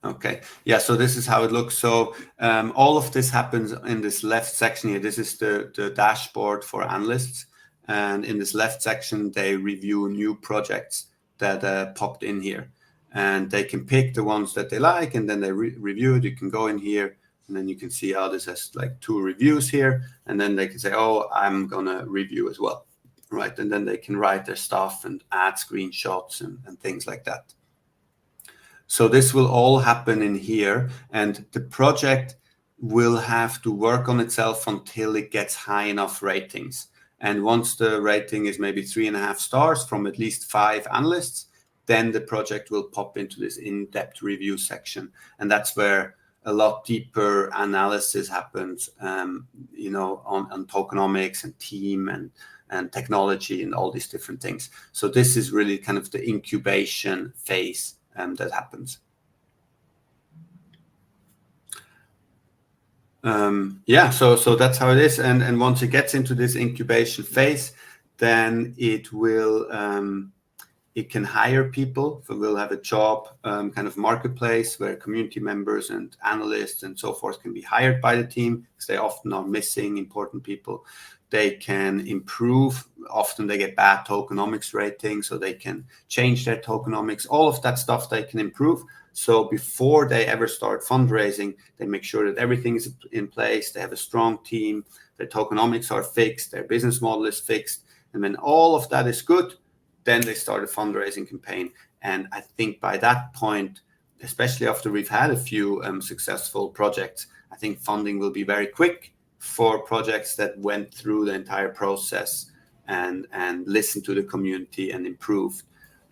Okay. Yeah, so this is how it looks. So all of this happens in this left section here. This is the dashboard for analysts. And in this left section, they review new projects that popped in here. And they can pick the ones that they like, and then they review it. You can go in here, and then you can see how this has like 2 reviews here. And then they can say, oh, I'm going to review as well, right? And then they can write their stuff and add screenshots and things like that. So this will all happen in here, and the project will have to work on itself until it gets high enough ratings. And once the rating is maybe 3.5 stars from at least 5 analysts, then the project will pop into this in-depth review section. And that's where a lot deeper analysis happens, on tokenomics and team and technology and all these different things. So this is really kind of the incubation phase that happens. Yeah, so that's how it is. And once it gets into this incubation phase, then it will it can hire people. So we'll have a job kind of marketplace where community members and analysts and so forth can be hired by the team because they often are missing important people. They can improve. Often they get bad tokenomics ratings, so they can change their tokenomics. All of that stuff they can improve. So before they ever start fundraising, they make sure that everything is in place. They have a strong team. Their tokenomics are fixed. Their business model is fixed. And when all of that is good, then they start a fundraising campaign. And I think by that point, especially after we've had a few successful projects, I think funding will be very quick for projects that went through the entire process and listened to the community and improved.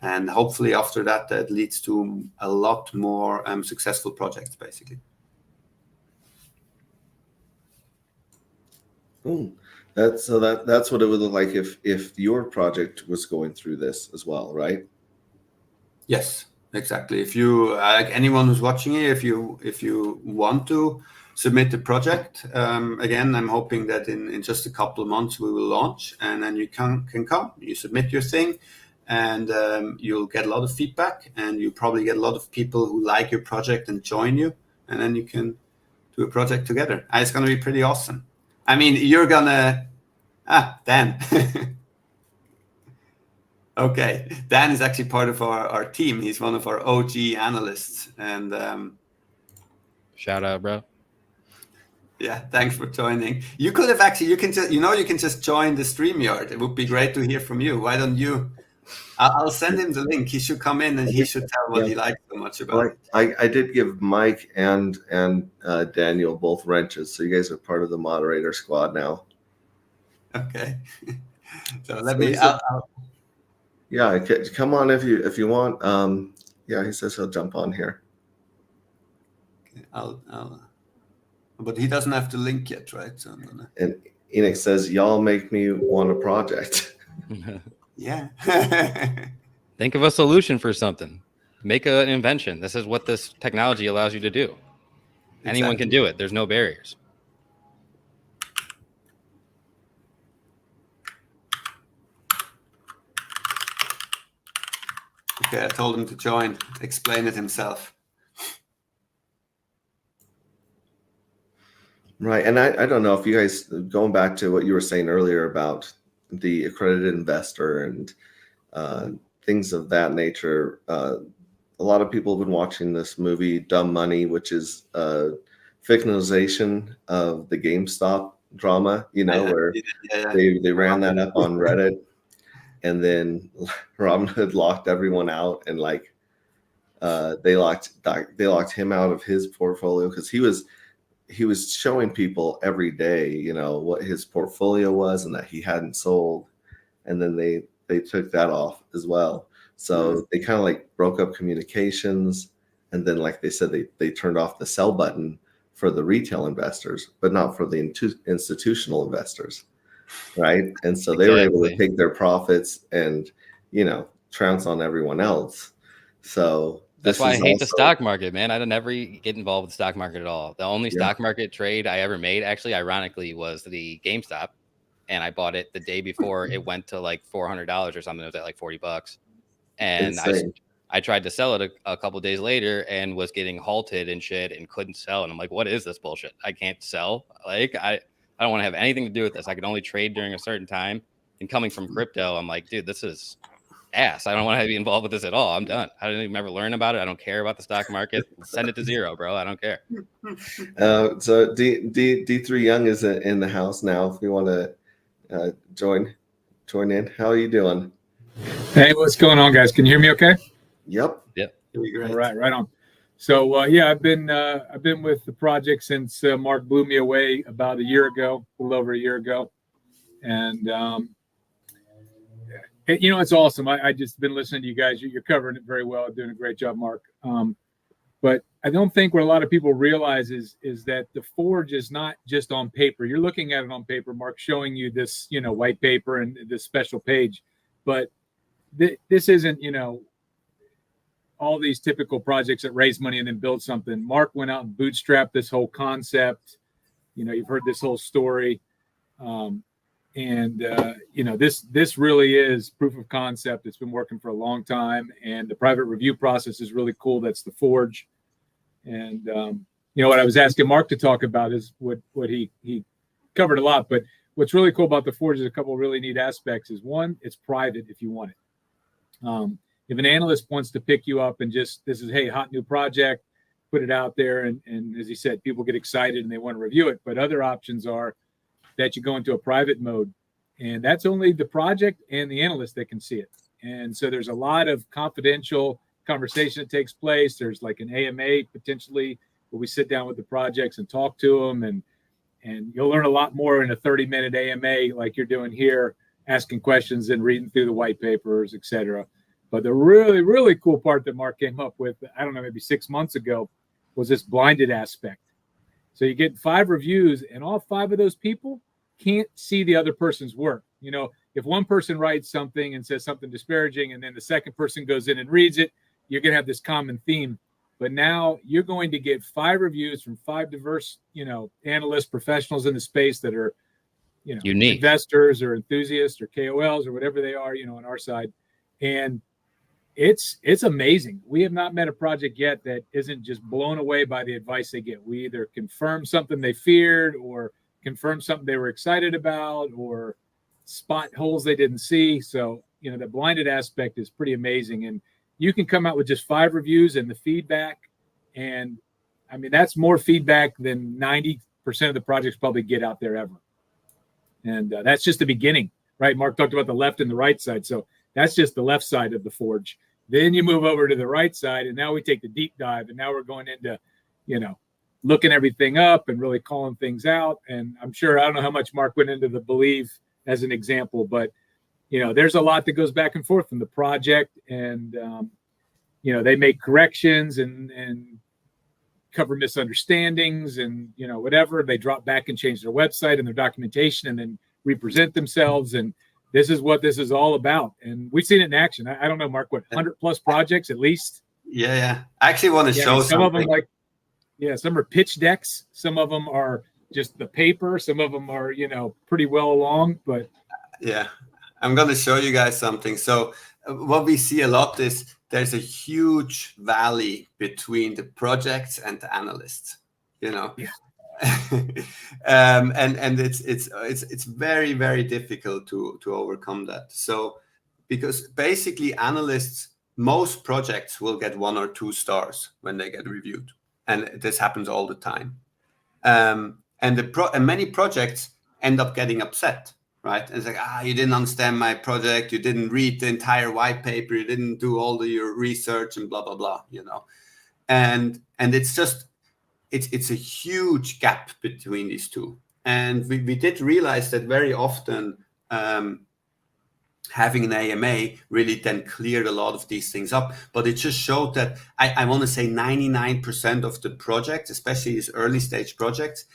And hopefully after that, that leads to a lot more successful projects, basically. Ooh, that's what it would look like if your project was going through this as well, right? Yes, exactly. If you like anyone who's watching it, if you want to submit the project, again, I'm hoping that in just a couple of months we will launch, and then you can come, you submit your thing, and you'll get a lot of feedback, and you probably get a lot of people who like your project and join you, and then you can do a project together. And it's going to be pretty awesome. I mean, you're gonna Dan. Okay, Dan is actually part of our team. He's one of our OG analysts, and Shout out, bro. yeah, thanks for joining. You could have actually, you can just join the StreamYard. It would be great to hear from you. Why don't you? I'll send him the link. He should come in and he should tell what he likes so much about it. I did give Mike and Daniel both wrenches, so you guys are part of the moderator squad now. Okay, so yeah, come on if you want. Yeah, he says he'll jump on here. But he doesn't have the link yet, right? So I'm gonna... And Enoch says, "Y'all make me want a project." Yeah. Think of a solution for something. Make an invention. This is what this technology allows you to do. Exactly. Anyone can do it. There's no barriers. Okay, I told him to join. Explain it himself. Right, and I don't know if you guys, going back to what you were saying earlier about the accredited investor and things of that nature. A lot of people have been watching this movie Dumb Money, which is a fictionalization of the GameStop drama, where they ran that up on Reddit, and then Robinhood locked everyone out, and they locked him out of his portfolio because he was showing people every day, what his portfolio was and that he hadn't sold, and then they took that off as well. So they kind of broke up communications, and then like they said, they turned off the sell button for the retail investors, but not for the institutional investors, right? And so they were able to take their profits and trounce on everyone else. So that's why I hate the stock market, man. I don't ever get involved with the stock market at all. The only stock market trade I ever made, actually, ironically, was the GameStop. And I bought it the day before it went to like $400 or something. It was at like $40. And I tried to sell it a couple of days later and was getting halted and shit and couldn't sell. And I'm like, what is this bullshit? I can't sell. Like, I don't want to have anything to do with this. I can only trade during a certain time. And coming from crypto, I'm like, dude, this is ass. I don't want to be involved with this at all. I'm done. I didn't even ever learn about it. I don't care about the stock market. Send it to zero, bro. I don't care. So D3 Young is in the house now. If you want to join in, how are you doing? Hey, what's going on, guys? Can you hear me okay? Yep. All right on. So I've been with the project since Mark blew me away about a little over a year ago, and it's awesome. I just been listening to you guys. You're covering it very well, doing a great job, Mark. But I don't think what a lot of people realize is that the Forge is not just on paper. You're looking at it on paper, Mark, showing you this, white paper and this special page, but this isn't, all these typical projects that raise money and then build something. Mark went out and bootstrapped this whole concept, You've heard this whole story. This really is proof of concept. It's been working for a long time, and the private review process is really cool. That's the Forge. And what I was asking Mark to talk about is what he covered a lot, but what's really cool about the Forge is a couple of really neat aspects. Is one, it's private if you want it. If an analyst wants to pick you up and this is, hey, hot new project, put it out there, and as he said, people get excited and they want to review it. But other options are that you go into a private mode, and that's only the project and the analyst that can see it. And so there's a lot of confidential conversation that takes place. There's like an AMA potentially where we sit down with the projects and talk to them, and you'll learn a lot more in a 30-minute AMA like you're doing here, asking questions and reading through the white papers, etc. But the really, really cool part that Mark came up with, I don't know, maybe 6 months ago, was this blinded aspect. So you get 5 reviews, and all 5 of those people can't see the other person's work. If one person writes something and says something disparaging, and then the second person goes in and reads it, you're going to have this common theme. But now you're going to get 5 reviews from 5 diverse, analysts, professionals in the space that are, unique investors or enthusiasts or KOLs or whatever they are, on our side. And it's amazing. We have not met a project yet that isn't just blown away by the advice they get. We either confirm something they feared, or confirm something they were excited about, or spot holes they didn't see. So, the blinded aspect is pretty amazing. And you can come out with just 5 reviews and the feedback. And I mean, that's more feedback than 90% of the projects probably get out there ever. And that's just the beginning, right? Mark talked about the left and the right side. So that's just the left side of the Forge. Then you move over to the right side, and now we take the deep dive, and now we're going into, looking everything up and really calling things out. And I'm sure, I don't know how much Mark went into the Believe as an example, but, there's a lot that goes back and forth in the project, and, they make corrections and cover misunderstandings and, whatever. They drop back and change their website and their documentation and then represent themselves. And this is what this is all about. And we've seen it in action. I don't know, Mark, what, 100 plus projects at least? Yeah. I actually want to show some something. of them some are pitch decks. Some of them are just the paper. Some of them are, pretty well along, but. Yeah, I'm going to show you guys something. So what we see a lot is there's a huge valley between the projects and the analysts, Yeah. And it's very, very difficult to overcome that. So because basically analysts, most projects will get 1 or 2 stars when they get reviewed, and this happens all the time. And many projects end up getting upset, right? And it's like, you didn't understand my project, you didn't read the entire white paper, you didn't do all your research, and blah blah blah, And it's just it's a huge gap between these two. And we did realize that very often having an AMA really then cleared a lot of these things up. But it just showed that I want to say 99% of the projects, especially these early stage projects,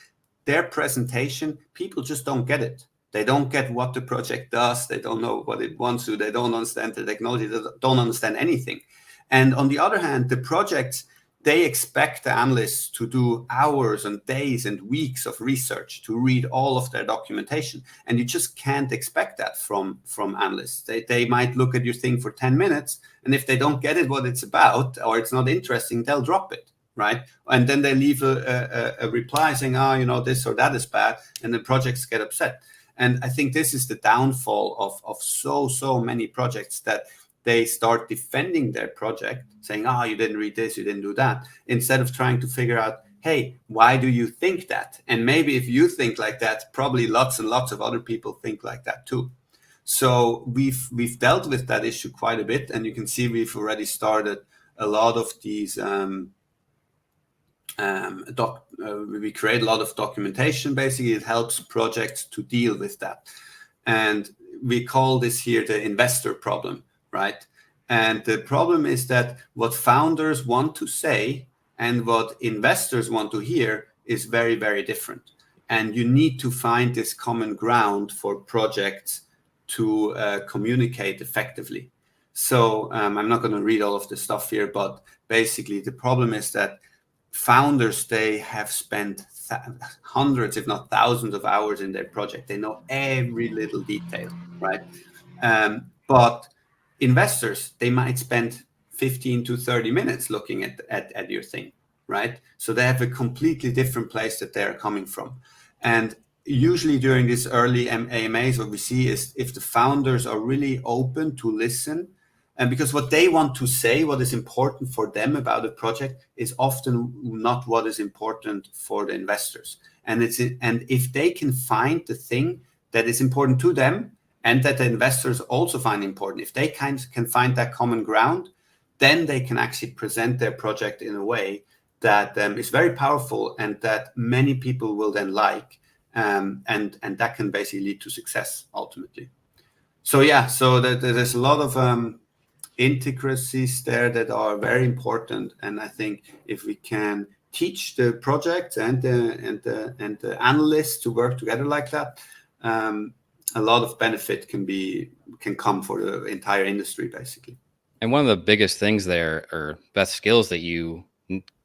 their presentation, people just don't get it. They don't get what the project does. They don't know what it wants to. They don't understand the technology. They don't understand anything. And on the other hand, the projects, they expect the analysts to do hours and days and weeks of research to read all of their documentation. And you just can't expect that from analysts. They might look at your thing for 10 minutes, and if they don't get it, what it's about, or it's not interesting, they'll drop it, right? And then they leave a reply saying, this or that is bad, and the projects get upset. And I think this is the downfall of so many projects, that they start defending their project, saying, you didn't read this, you didn't do that, instead of trying to figure out, hey, why do you think that? And maybe if you think like that, probably lots and lots of other people think like that too. So we've dealt with that issue quite a bit, and you can see we've already started a lot of these we create a lot of documentation. Basically, it helps projects to deal with that. And we call this here the investor problem, right? And the problem is that what founders want to say and what investors want to hear is very, very different. And you need to find this common ground for projects to communicate effectively. So I'm not going to read all of the stuff here, but basically the problem is that founders, they have spent hundreds, if not thousands of hours in their project. They know every little detail, right? But investors, they might spend 15 to 30 minutes looking at your thing, right? So they have a completely different place that they're coming from. And usually during this early AMAs, what we see is if the founders are really open to listen, and because what they want to say, what is important for them about the project is often not what is important for the investors. And if they can find the thing that is important to them and that the investors also find important, if they can find that common ground, then they can actually present their project in a way that is very powerful and that many people will then like, and that can basically lead to success ultimately. So yeah, so there's a lot of intricacies there that are very important, and I think if we can teach the project and the analysts to work together like that, a lot of benefit can come for the entire industry basically. And one of the biggest things there, or best skills that you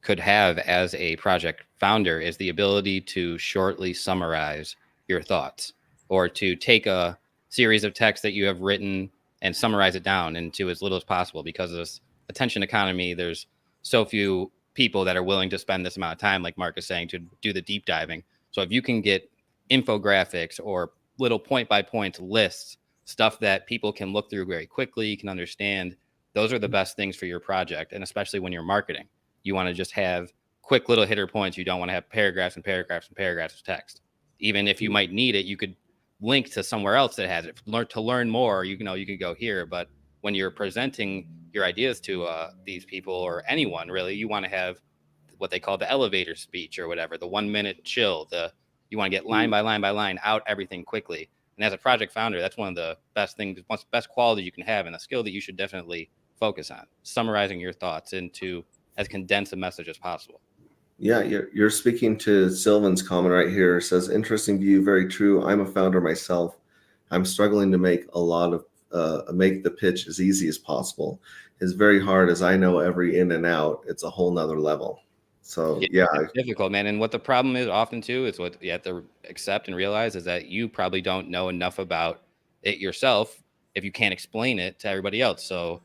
could have as a project founder, is the ability to shortly summarize your thoughts, or to take a series of text that you have written and summarize it down into as little as possible. Because of this attention economy, there's so few people that are willing to spend this amount of time, like Mark is saying, to do the deep diving. So if you can get infographics or little point by point lists, stuff that people can look through very quickly, can understand, those are the best things for your project. And especially when you're marketing, you want to just have quick little hitter points. You don't want to have paragraphs and paragraphs and paragraphs of text. Even if you might need it, you could link to somewhere else that has it. To learn more, you could go here. But when you're presenting your ideas to these people, or anyone really, you want to have what they call the elevator speech or whatever, the 1 minute chill. You want to get line by line by line out everything quickly. And as a project founder, that's one of the best things, best quality you can have, and a skill that you should definitely focus on, summarizing your thoughts into as condensed a message as possible. Yeah, you're speaking to Sylvan's comment right here. It says, interesting view, very true. I'm a founder myself. I'm struggling to make make the pitch as easy as possible. It's very hard, as I know every in and out. It's a whole nother level. So yeah, it's difficult, man. And what the problem is often too is what you have to accept and realize is that you probably don't know enough about it yourself if you can't explain it to everybody else. So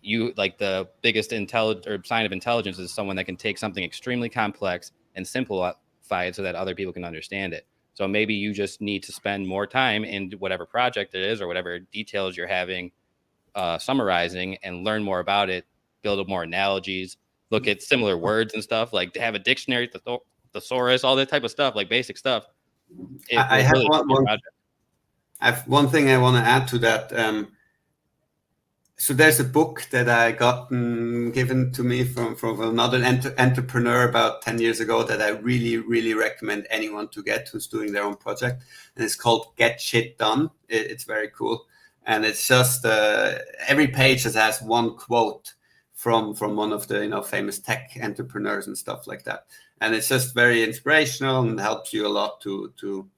you, like, the biggest sign of intelligence is someone that can take something extremely complex and simplify it so that other people can understand it. So maybe you just need to spend more time in whatever project it is or whatever details you're having summarizing, and learn more about it, build up more analogies, look at similar words and stuff, like to have a dictionary, thesaurus, all that type of stuff, like basic stuff. I have one thing I want to add to that. So there's a book that I got given to me from another entrepreneur about 10 years ago that I really, really recommend anyone to get who's doing their own project. And it's called Get Shit Done. It's very cool. And it's just every page has one quote from one of the famous tech entrepreneurs and stuff like that. And it's just very inspirational and helps you a lot to do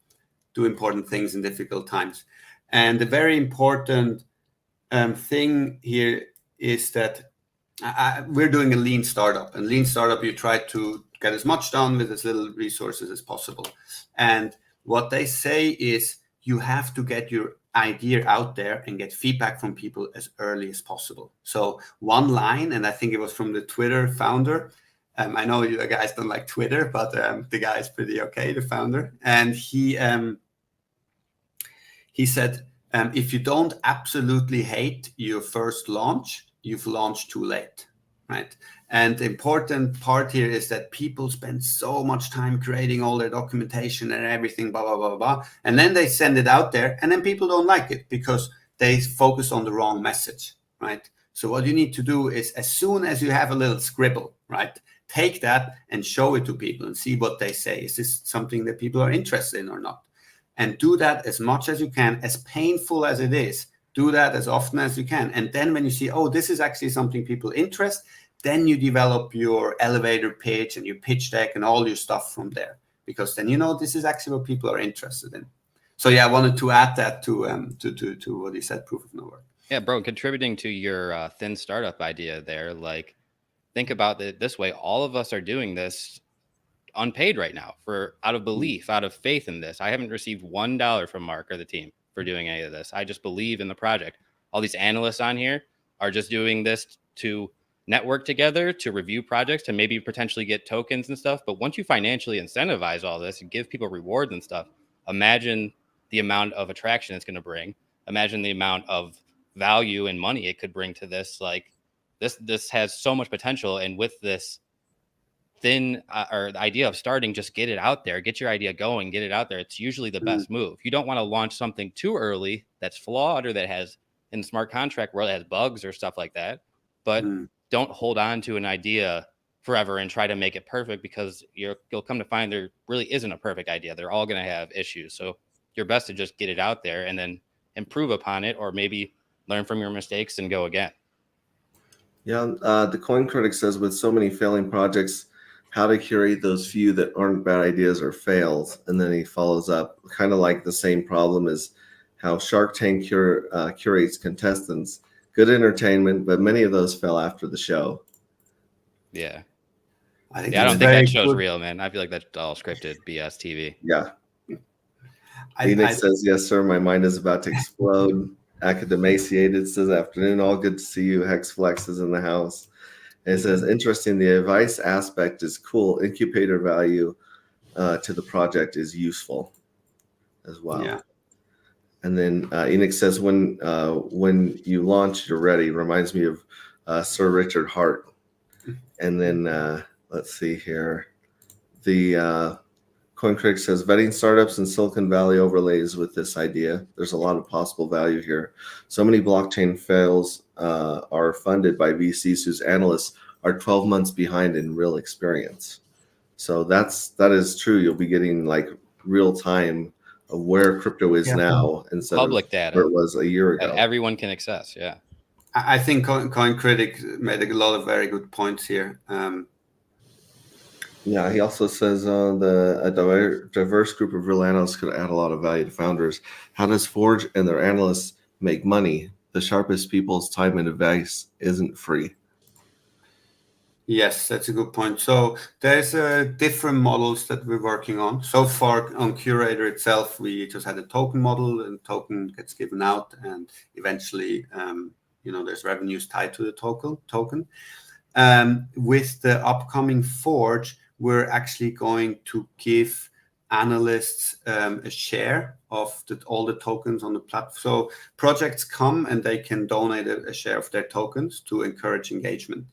important things in difficult times. And the very important thing here is that we're doing a lean startup. And lean startup, you try to get as much done with as little resources as possible. And what they say is you have to get your idea out there and get feedback from people as early as possible. So one line, and I think it was from the Twitter founder. I know you guys don't like Twitter, but the guy is pretty okay, the founder. And he said, if you don't absolutely hate your first launch, you've launched too late, right? And the important part here is that people spend so much time creating all their documentation and everything, blah, blah, blah, blah. And then they send it out there, and then people don't like it because they focus on the wrong message, right? So what you need to do is, as soon as you have a little scribble, right, take that and show it to people and see what they say. Is this something that people are interested in or not? And do that as much as you can, as painful as it is. Do that as often as you can. And then when you see, oh, this is actually something people interest, then you develop your elevator pitch and your pitch deck and all your stuff from there. Because then this is actually what people are interested in. So yeah, I wanted to add that to what he said, proof of no work. Yeah, bro, contributing to your thin startup idea there, like think about it this way. All of us are doing this unpaid right now out of belief, out of faith in this. I haven't received $1 from Mark or the team for doing any of this. I just believe in the project. All these analysts on here are just doing this to network together, to review projects, to maybe potentially get tokens and stuff. But once you financially incentivize all this and give people rewards and stuff, imagine the amount of attraction it's going to bring. Imagine the amount of value and money it could bring to this. Like this has so much potential. And with this thin or the idea of starting, just get it out there, get your idea going, get it out there. It's usually the best move. You don't want to launch something too early that's flawed or that has, in the smart contract world, it has bugs or stuff like that. But don't hold on to an idea forever and try to make it perfect, because you'll come to find there really isn't a perfect idea. They're all going to have issues. So you're best to just get it out there and then improve upon it, or maybe learn from your mistakes and go again. Yeah, the Coin Critic says, with so many failing projects, how to curate those few that aren't bad ideas or fails. And then he follows up, kind of like the same problem as how Shark Tank curates contestants. Good entertainment, but many of those fell after the show. Yeah. I don't think that show's real, man. I feel like that's all scripted BS TV. Yeah. Phoenix says, yes, sir, my mind is about to explode. Academaciated says, afternoon, all good to see you. Hex Flex is in the house. And it says, interesting, the advice aspect is cool. Incubator value to the project is useful as well. Yeah. And then Enoch says, when you launch, you're ready. Reminds me of Sir Richard Hart. And then let's see here. The Coin Critic says, vetting startups in Silicon Valley overlays with this idea. There's a lot of possible value here. So many blockchain fails are funded by VCs whose analysts are 12 months behind in real experience. So that is true. You'll be getting like real time of where crypto is now instead public of data where it was a year ago. That everyone can access. Yeah. I think Coin Critic made a lot of very good points here. Yeah, he also says a diverse group of real analysts could add a lot of value to founders. How does Forge and their analysts make money? The sharpest people's time and advice isn't free. Yes, that's a good point. So there's different models that we're working on. So far on Curator itself, we just had a token model, and token gets given out, and eventually, there's revenues tied to the token. With the upcoming Forge, we're actually going to give analysts a share of all the tokens on the platform. So projects come and they can donate a share of their tokens to encourage engagement.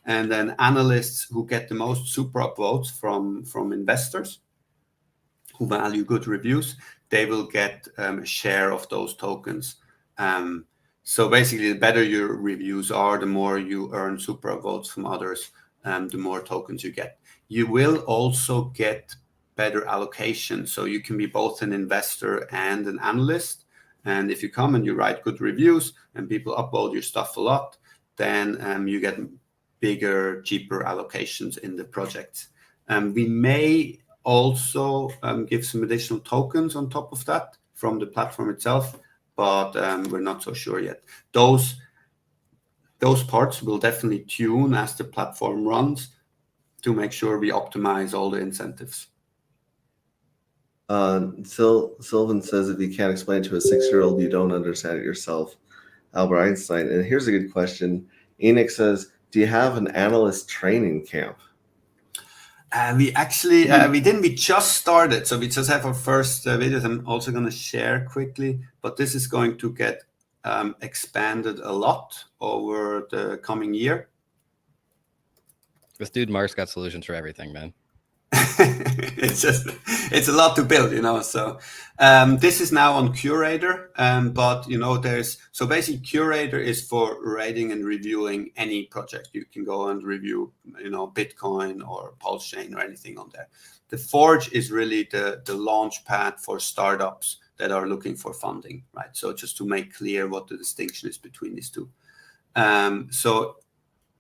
And then analysts who get the most super upvotes from investors who value good reviews, they will get a share of those tokens. So basically, the better your reviews are, the more you earn super upvotes from others, the more tokens you get. You will also get better allocation. So you can be both an investor and an analyst. And if you come and you write good reviews and people upvote your stuff a lot, then you get bigger, cheaper allocations in the project. We may also give some additional tokens on top of that from the platform itself, but we're not so sure yet. Those parts will definitely tune as the platform runs to make sure we optimize all the incentives. Sylvan says, if you can't explain to a 6-year-old, you don't understand it yourself. Albert Einstein. And here's a good question. Enoch says, do you have an analyst training camp? We actually, we just started. So we just have our first videos. I'm also going to share quickly, but this is going to get expanded a lot over the coming year. This dude Mark's got solutions for everything, man. It's a lot to build, so this is now on Curator, but so basically Curator is for rating and reviewing any project. You can go and review Bitcoin or Pulse Chain or anything on there. The Forge is really the Launchpad for startups that are looking for funding, right? So just to make clear what the distinction is between these two. So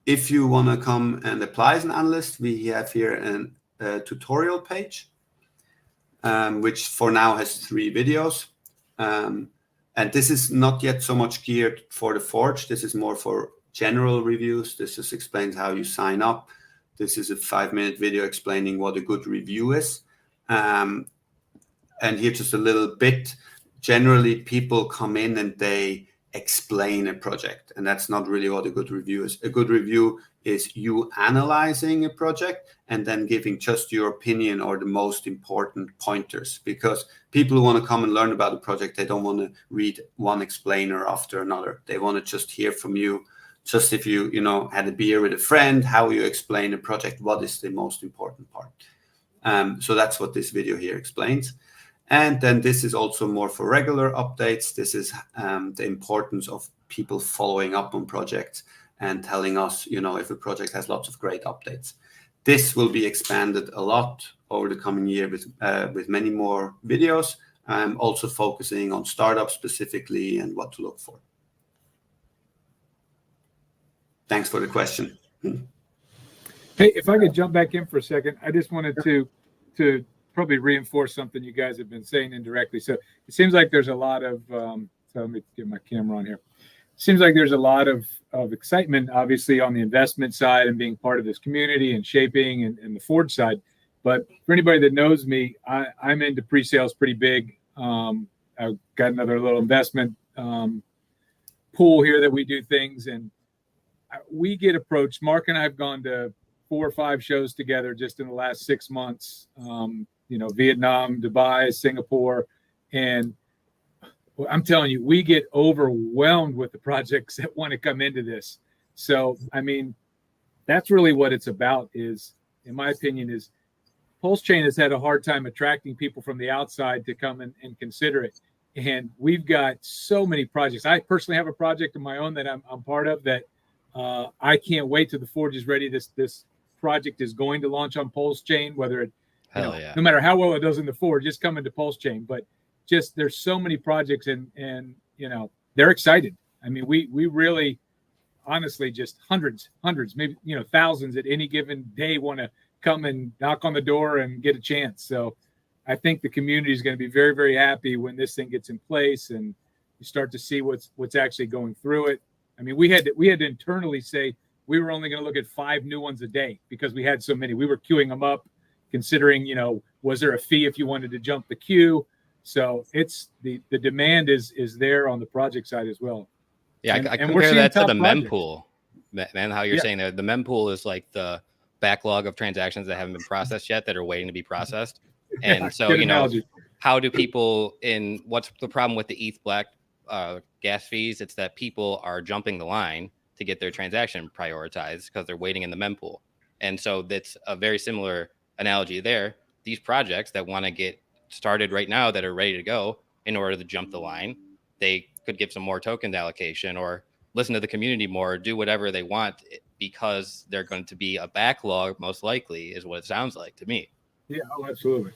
if you want to come and apply as an analyst, we have here a tutorial page, which for now has 3 videos. And this is not yet so much geared for the Forge. This is more for general reviews. This just explains how you sign up. This is a 5-minute video explaining what a good review is. And here just a little bit. Generally, people come in and they explain a project, and that's not really what a good review is. A good review is you analyzing a project and then giving just your opinion or the most important pointers, because people who want to come and learn about a project, they don't want to read one explainer after another. They want to just hear from you, just if you had a beer with a friend, how you explain a project, what is the most important part. So that's what this video here explains. And then this is also more for regular updates. This is the importance of people following up on projects and telling us, if a project has lots of great updates. This will be expanded a lot over the coming year with many more videos, also focusing on startups specifically and what to look for. Thanks for the question. Hey, if I could jump back in for a second, I just wanted to probably reinforce something you guys have been saying indirectly. So it seems like there's a lot of, so let me get my camera on here. It seems like there's a lot of excitement, obviously, on the investment side and being part of this community and shaping and the Forge side. But for anybody that knows me, I'm into pre-sales pretty big. I've got another little investment pool here that we do things, and we get approached. Mark and I have gone to 4 or 5 shows together just in the last 6 months. Vietnam, Dubai, Singapore, and I'm telling you, we get overwhelmed with the projects that want to come into this. So, I mean, that's really what it's about. Is, in my opinion, is Pulse Chain has had a hard time attracting people from the outside to come and consider it. And we've got so many projects. I personally have a project of my own that I'm part of that I can't wait till the Forge is ready. This project is going to launch on Pulse Chain, whether it, no matter how well it does in the Forge, just come into Pulse Chain. But just there's so many projects and they're excited. I mean, we really, honestly, just hundreds, maybe thousands at any given day want to come and knock on the door and get a chance. So I think the community is going to be very, very happy when this thing gets in place and you start to see what's actually going through it. I mean, we had to internally say we were only going to look at 5 new ones a day because we had so many. We were queuing them up, considering, was there a fee if you wanted to jump the queue? So it's the demand is there on the project side as well. Yeah, I compare that to the mempool, man. How you're saying that the mempool is like the backlog of transactions that haven't been processed yet that are waiting to be processed. And so, how do people what's the problem with the ETH Black gas fees? It's that people are jumping the line to get their transaction prioritized because they're waiting in the mempool. And so that's a very similar analogy there. These projects that want to get started right now that are ready to go, in order to jump the line, they could give some more token allocation or listen to the community more, do whatever they want, because they're going to be a backlog, most likely, is what it sounds like to me. Yeah, absolutely.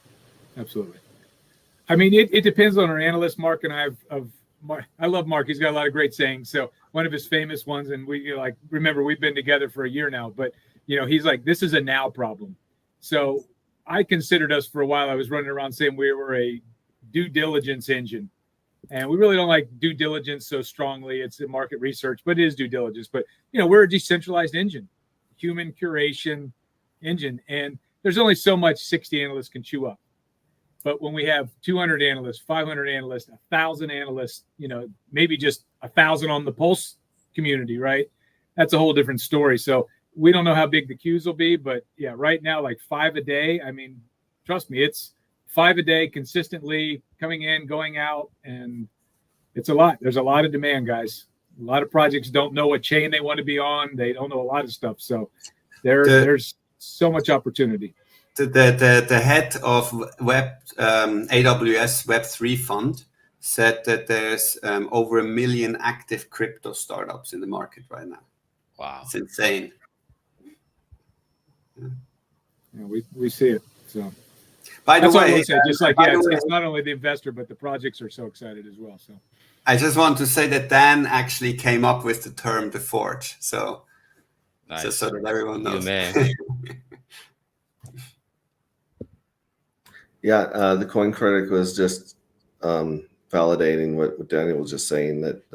I mean, it depends on our analyst. Mark and I love Mark. He's got a lot of great sayings. So one of his famous ones, and we remember we've been together for a year now, but he's like, this is a now problem. So I considered us for a while. I was running around saying we were a due diligence engine, and we really don't like due diligence so strongly. It's a market research, but it is due diligence. But we're a decentralized engine, human curation engine, and there's only so much 60 analysts can chew up. But when we have 200 analysts, 500 analysts, 1,000 analysts, maybe just 1,000 on the Pulse community, right? That's a whole different story. So we don't know how big the queues will be, but yeah, right now, like 5 a day. I mean, trust me, it's 5 a day consistently coming in, going out, and it's a lot. There's a lot of demand, guys. A lot of projects don't know what chain they want to be on. They don't know a lot of stuff. So there's so much opportunity. The head of AWS Web3 Fund said that there's over 1 million active crypto startups in the market right now. Wow. It's insane. Yeah, we see it. So, by the way, it's not only the investor, but the projects are so excited as well. So, I just want to say that Dan actually came up with the term the Forge. So, nice. so that everyone knows. Yeah, the Coin Critic was just validating what Daniel was just saying, that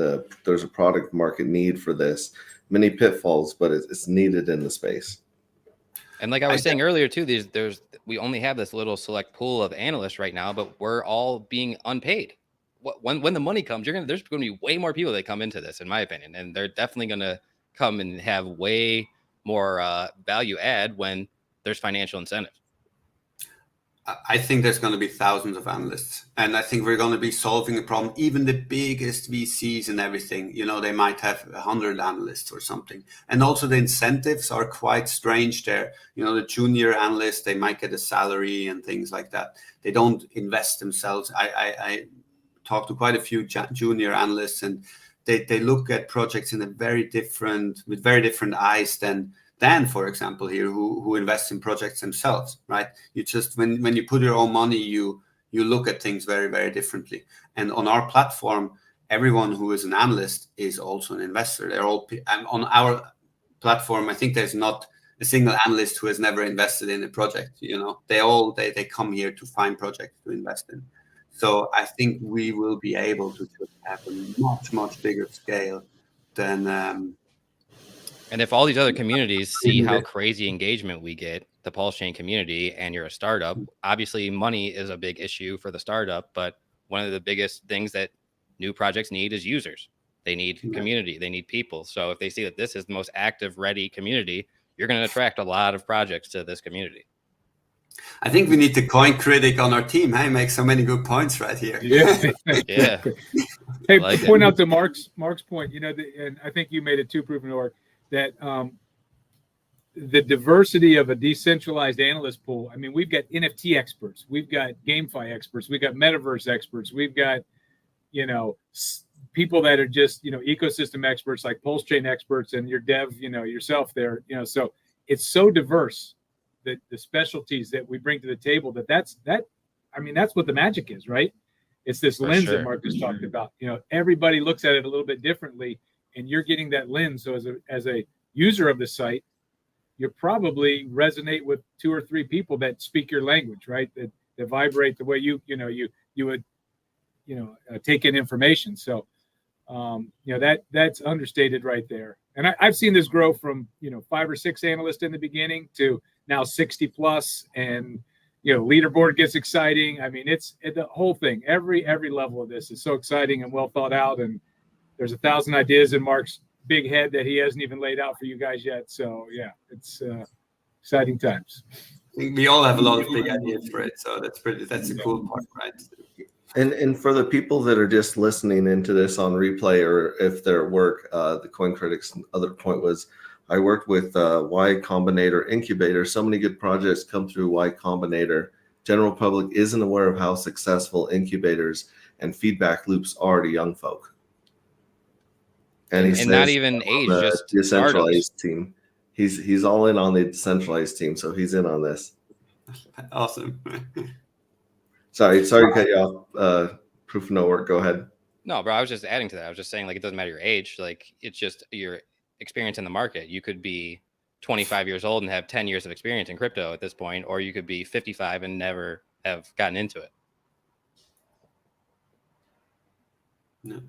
there's a product market need for this. many pitfalls, but it's needed in the space. And like I was saying earlier too, we only have this little select pool of analysts right now, but we're all being unpaid. When the money comes, there's going to be way more people that come into this, in my opinion, and they're definitely going to come and have way more value add when there's financial incentive. I think there's going to be thousands of analysts, and I think we're going to be solving a problem. Even the biggest VCs and everything, they might have 100 analysts or something. And also the incentives are quite strange there. The junior analysts, they might get a salary and things like that. They don't invest themselves. I talked to quite a few junior analysts, and they look at projects with very different eyes than Dan, for example, here, who invests in projects themselves, right? You just when you put your own money, you look at things very, very differently. And on our platform, everyone who is an analyst is also an investor. They're all on our platform. I think there's not a single analyst who has never invested in a project. They come here to find projects to invest in. So I think we will be able to just have a much, much bigger scale than. And if all these other communities see how crazy engagement we get, the Pulse Chain community, and you're a startup, obviously money is a big issue for the startup. But one of the biggest things that new projects need is users. They need community. They need people. So if they see that this is the most active, ready community, you're going to attract a lot of projects to this community. I think we need the coin critic on our team. Hey, make so many good points right here. Yeah. Yeah. Hey, point out to Mark's point, and I think you made it too, Proof of Work, that the diversity of a decentralized analyst pool. I mean, we've got NFT experts, we've got GameFi experts, we've got metaverse experts, we've got, people that are just, ecosystem experts like Pulse Chain experts, and your dev, yourself there, so it's so diverse that the specialties that we bring to the table, that's what the magic is, right? It's this lens that Marcus talked about. Everybody looks at it a little bit differently, and you're getting that lens. So as a user of the site, you probably resonate with 2 or 3 people that speak your language, right? That vibrate the way you would take in information. So that's understated right there. And I've seen this grow from 5 or 6 analysts in the beginning to now 60 plus, and leaderboard gets exciting. I mean, it's the whole thing. Every level of this is so exciting and well thought out, and there's 1,000 ideas in Mark's big head that he hasn't even laid out for you guys yet. So yeah, it's exciting times. I think we all have a lot of big ideas for it. So that's the cool part, right? And for the people that are just listening into this on replay, or if they're at work, the Coin Critics' other point was, I worked with Y Combinator Incubator. So many good projects come through Y Combinator. General public isn't aware of how successful incubators and feedback loops are to young folk. And he says, not even age, just decentralized team. He's all in on the decentralized team, so he's in on this. Awesome. Sorry to cut you off. Proof of no work. Go ahead. No, bro. I was just adding to that. I was just saying, it doesn't matter your age. It's just your experience in the market. You could be 25 years old and have 10 years of experience in crypto at this point, or you could be 55 and never have gotten into it. No.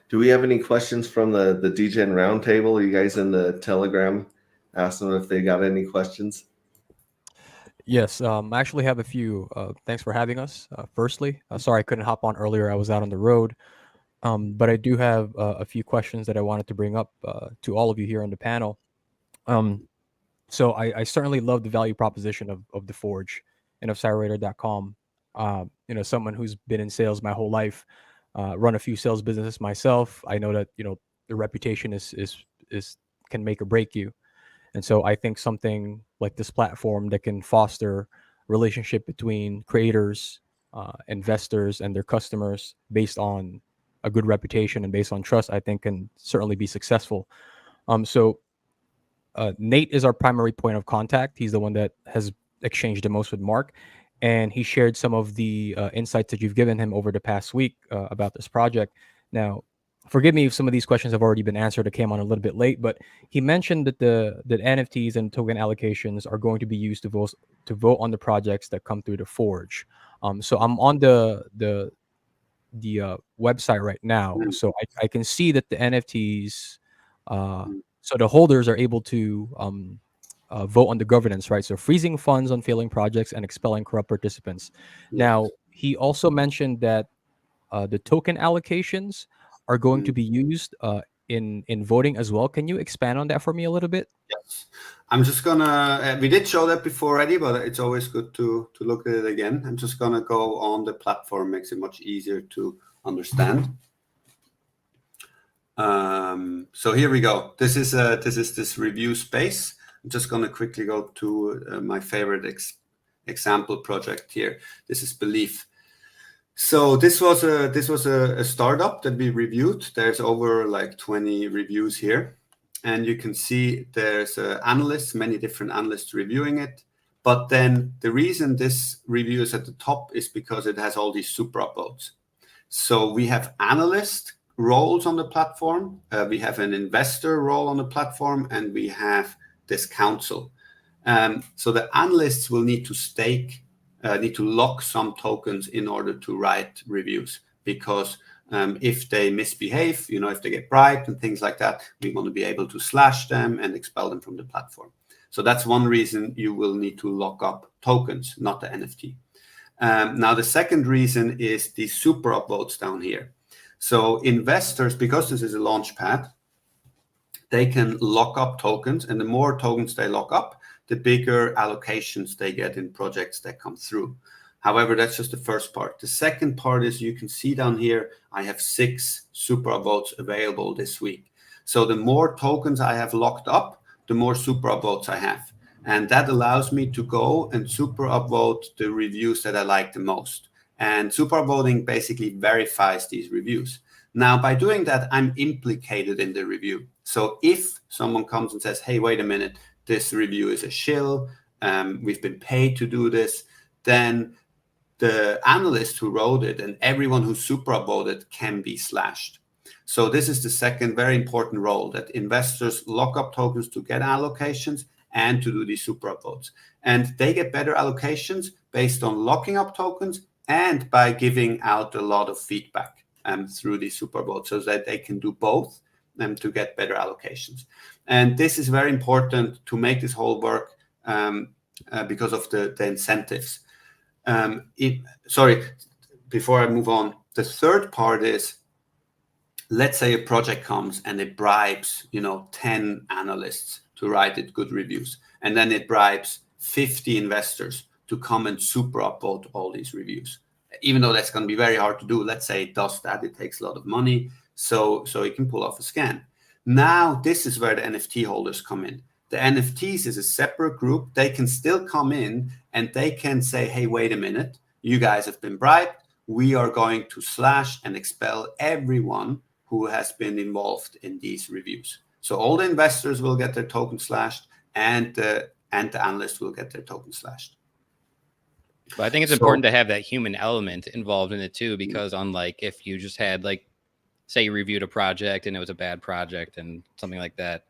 Do we have any questions from the DGen roundtable? Are you guys in the Telegram? Ask them if they got any questions. Yes, I actually have a few. Thanks for having us. Firstly, sorry I couldn't hop on earlier. I was out on the road. But I do have a few questions that I wanted to bring up to all of you here on the panel. So I certainly love the value proposition of the Forge and of Cyrator.com. Someone who's been in sales my whole life, run a few sales businesses myself. I know that the reputation is can make or break you. And so I think something like this platform that can foster relationship between creators, investors, and their customers based on a good reputation and based on trust, I think can certainly be successful. So Nate is our primary point of contact. He's the one that has exchanged the most with Mark, and he shared some of the insights that you've given him over the past week about this project. Now, forgive me if some of these questions have already been answered. I came on a little bit late, but he mentioned that that NFTs and token allocations are going to be used to vote on the projects that come through the Forge. So I'm on the website right now, so I can see that the NFTs So the holders are able to vote on the governance, right? So freezing funds on failing projects and expelling corrupt participants. Now, he also mentioned that the token allocations are going to be used in voting as well. Can you expand on that for me a little bit? Yes, I'm just gonna. We did show that before already, but it's always good to look at it again. I'm just gonna go on the platform; makes it much easier to understand. So here we go. This is this review space. I'm just gonna quickly go to my favorite example project here. This is Belief. So this was a startup that we reviewed. There's over like 20 reviews here. And you can see there's analysts, many different analysts reviewing it. But then the reason this review is at the top is because it has all these super upvotes. So we have analyst roles on the platform. We have an investor role on the platform, and we have this council. So the analysts will need to lock some tokens in order to write reviews, because if they misbehave, if they get bribed and things like that, we want to be able to slash them and expel them from the platform. So that's one reason you will need to lock up tokens, not the NFT. Now, the second reason is the super upvotes down here. So investors, because this is a Launchpad, they can lock up tokens, and the more tokens they lock up, the bigger allocations they get in projects that come through. However, that's just the first part. The second part is, you can see down here, I have 6 super upvotes available this week. So the more tokens I have locked up, the more super upvotes I have. And that allows me to go and super upvote the reviews that I like the most. And super upvoting basically verifies these reviews. Now, by doing that, I'm implicated in the review. So if someone comes and says, hey, wait a minute, this review is a shill, we've been paid to do this, then the analyst who wrote it and everyone who super upvoted can be slashed. So this is the second very important role, that investors lock up tokens to get allocations and to do these super upvotes. And they get better allocations based on locking up tokens and by giving out a lot of feedback through these super upvotes, so that they can do both to get better allocations. And this is very important to make this whole work because of the incentives. Sorry, before I move on, the third part is, let's say a project comes and it bribes 10 analysts to write it good reviews, and then it bribes 50 investors to come and super upvote all these reviews. Even though that's going to be very hard to do, let's say it does that, it takes a lot of money, so it can pull off a scam. Now this is where the NFT holders come in. The NFTs is a separate group. They can still come in and they can say, hey, wait a minute, you guys have been bribed. We are going to slash and expel everyone who has been involved in these reviews. So all the investors will get their token slashed, and the analysts will get their token slashed. But I think it's important to have that human element involved in it too, because unlike if you just had, like, say you reviewed a project and it was a bad project and something like that,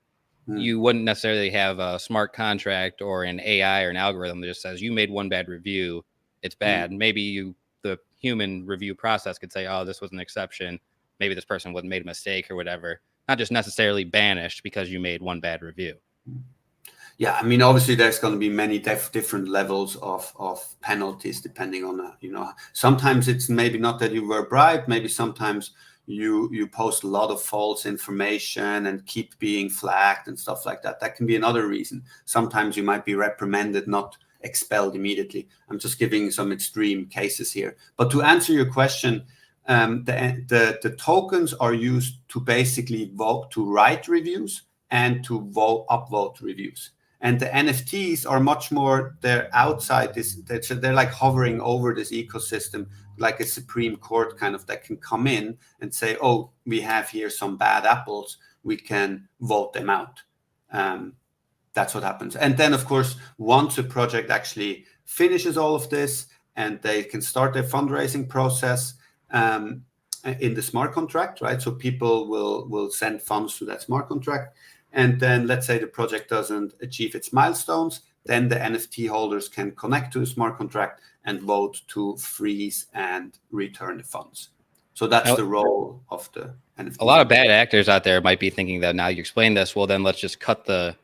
you wouldn't necessarily have a smart contract or an AI or an algorithm that just says you made one bad review, it's bad. Maybe the human review process could say, oh, this was an exception. Maybe this person would have made a mistake or whatever. Not just necessarily banished because you made one bad review. Yeah, I mean, obviously there's going to be many different levels of penalties depending on, sometimes it's maybe not that you were bribed, maybe sometimes you post a lot of false information and keep being flagged and stuff like that. That can be another reason. Sometimes you might be reprimanded, not expelled immediately. I'm just giving some extreme cases here. But to answer your question, the tokens are used to basically vote, to write reviews and to upvote reviews. And the NFTs are much more, they're outside this, they're like hovering over this ecosystem, like a Supreme Court kind of, that can come in and say, oh, we have here some bad apples, we can vote them out. That's what happens. And then, of course, once a project actually finishes all of this and they can start their fundraising process in the smart contract, right? So people will send funds to that smart contract. And then let's say the project doesn't achieve its milestones, then the NFT holders can connect to the smart contract and vote to freeze and return the funds. So that's the role of the NFT. A lot of bad actors out there might be thinking that now you explain this, well, then let's just cut the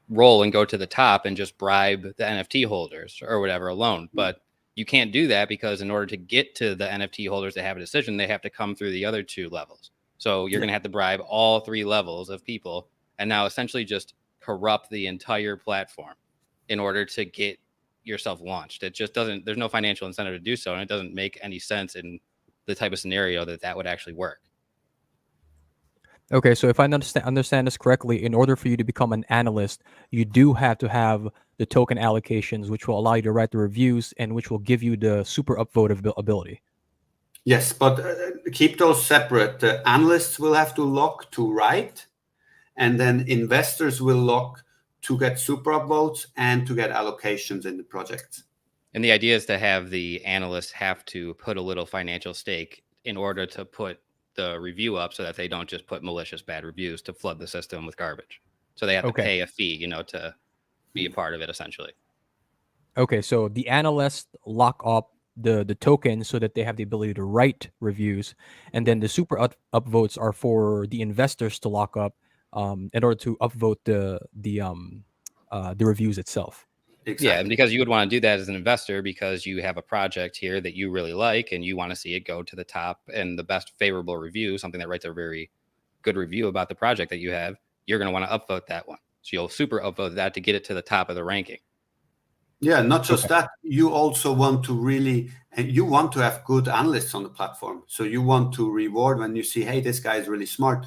roll and go to the top and just bribe the NFT holders or whatever alone. But you can't do that, because in order to get to the NFT holders that have a decision, they have to come through the other 2 levels. So you're going to have to bribe all 3 levels of people, and now essentially just corrupt the entire platform in order to get yourself launched. It just doesn't, there's no financial incentive to do so. And it doesn't make any sense in the type of scenario that would actually work. Okay, so if I understand this correctly, in order for you to become an analyst, you do have to have the token allocations, which will allow you to write the reviews and which will give you the super upvote ability. Yes, but keep those separate. The analysts will have to lock to write, and then investors will lock to get super upvotes and to get allocations in the project. And the idea is to have the analysts have to put a little financial stake in order to put the review up, so that they don't just put malicious bad reviews to flood the system with garbage. So they have to pay a fee, to be a part of it, essentially. Okay, so the analysts lock up the token so that they have the ability to write reviews, and then the super upvotes are for the investors to lock up in order to upvote the reviews itself. Exactly. Yeah, and because you would want to do that as an investor, because you have a project here that you really like and you want to see it go to the top and the best favorable review, something that writes a very good review about the project that you have, you're going to want to upvote that one. So you'll super upvote that to get it to the top of the ranking. Yeah, not just that, you also want to you want to have good analysts on the platform. So you want to reward when you see, hey, this guy is really smart.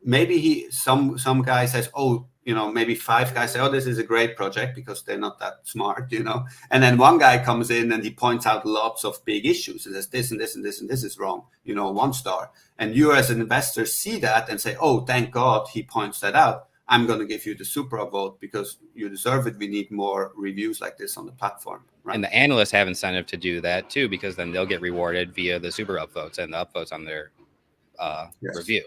Maybe some guy says, oh, maybe 5 guys say, oh, this is a great project, because they're not that smart, And then one guy comes in and he points out lots of big issues and says this and this and this and this is wrong, 1 star. And you as an investor see that and say, oh, thank God he points that out. I'm going to give you the super upvote because you deserve it. We need more reviews like this on the platform. Right? And the analysts have incentive to do that too, because then they'll get rewarded via the super upvotes and the upvotes on their review.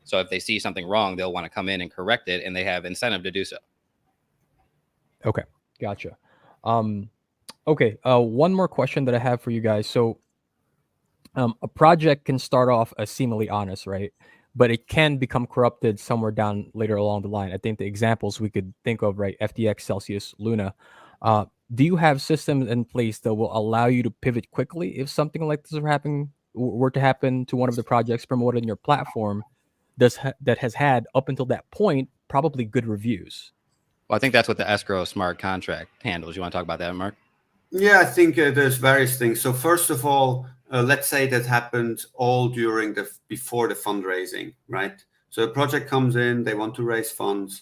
So if they see something wrong, they'll want to come in and correct it, and they have incentive to do so. Okay, gotcha. Okay, one more question that I have for you guys. So a project can start off as seemingly honest, right? But it can become corrupted somewhere down later along the line. I think the examples we could think of, right? FTX, Celsius, Luna. Do you have systems in place that will allow you to pivot quickly if something like this were to happen to one of the projects promoted in your platform that has had, up until that point, probably good reviews? Well, I think that's what the escrow smart contract handles. You want to talk about that, Mark? Yeah, I think there's various things. So first of all, let's say that happened all during before the fundraising, right? So a project comes in, they want to raise funds,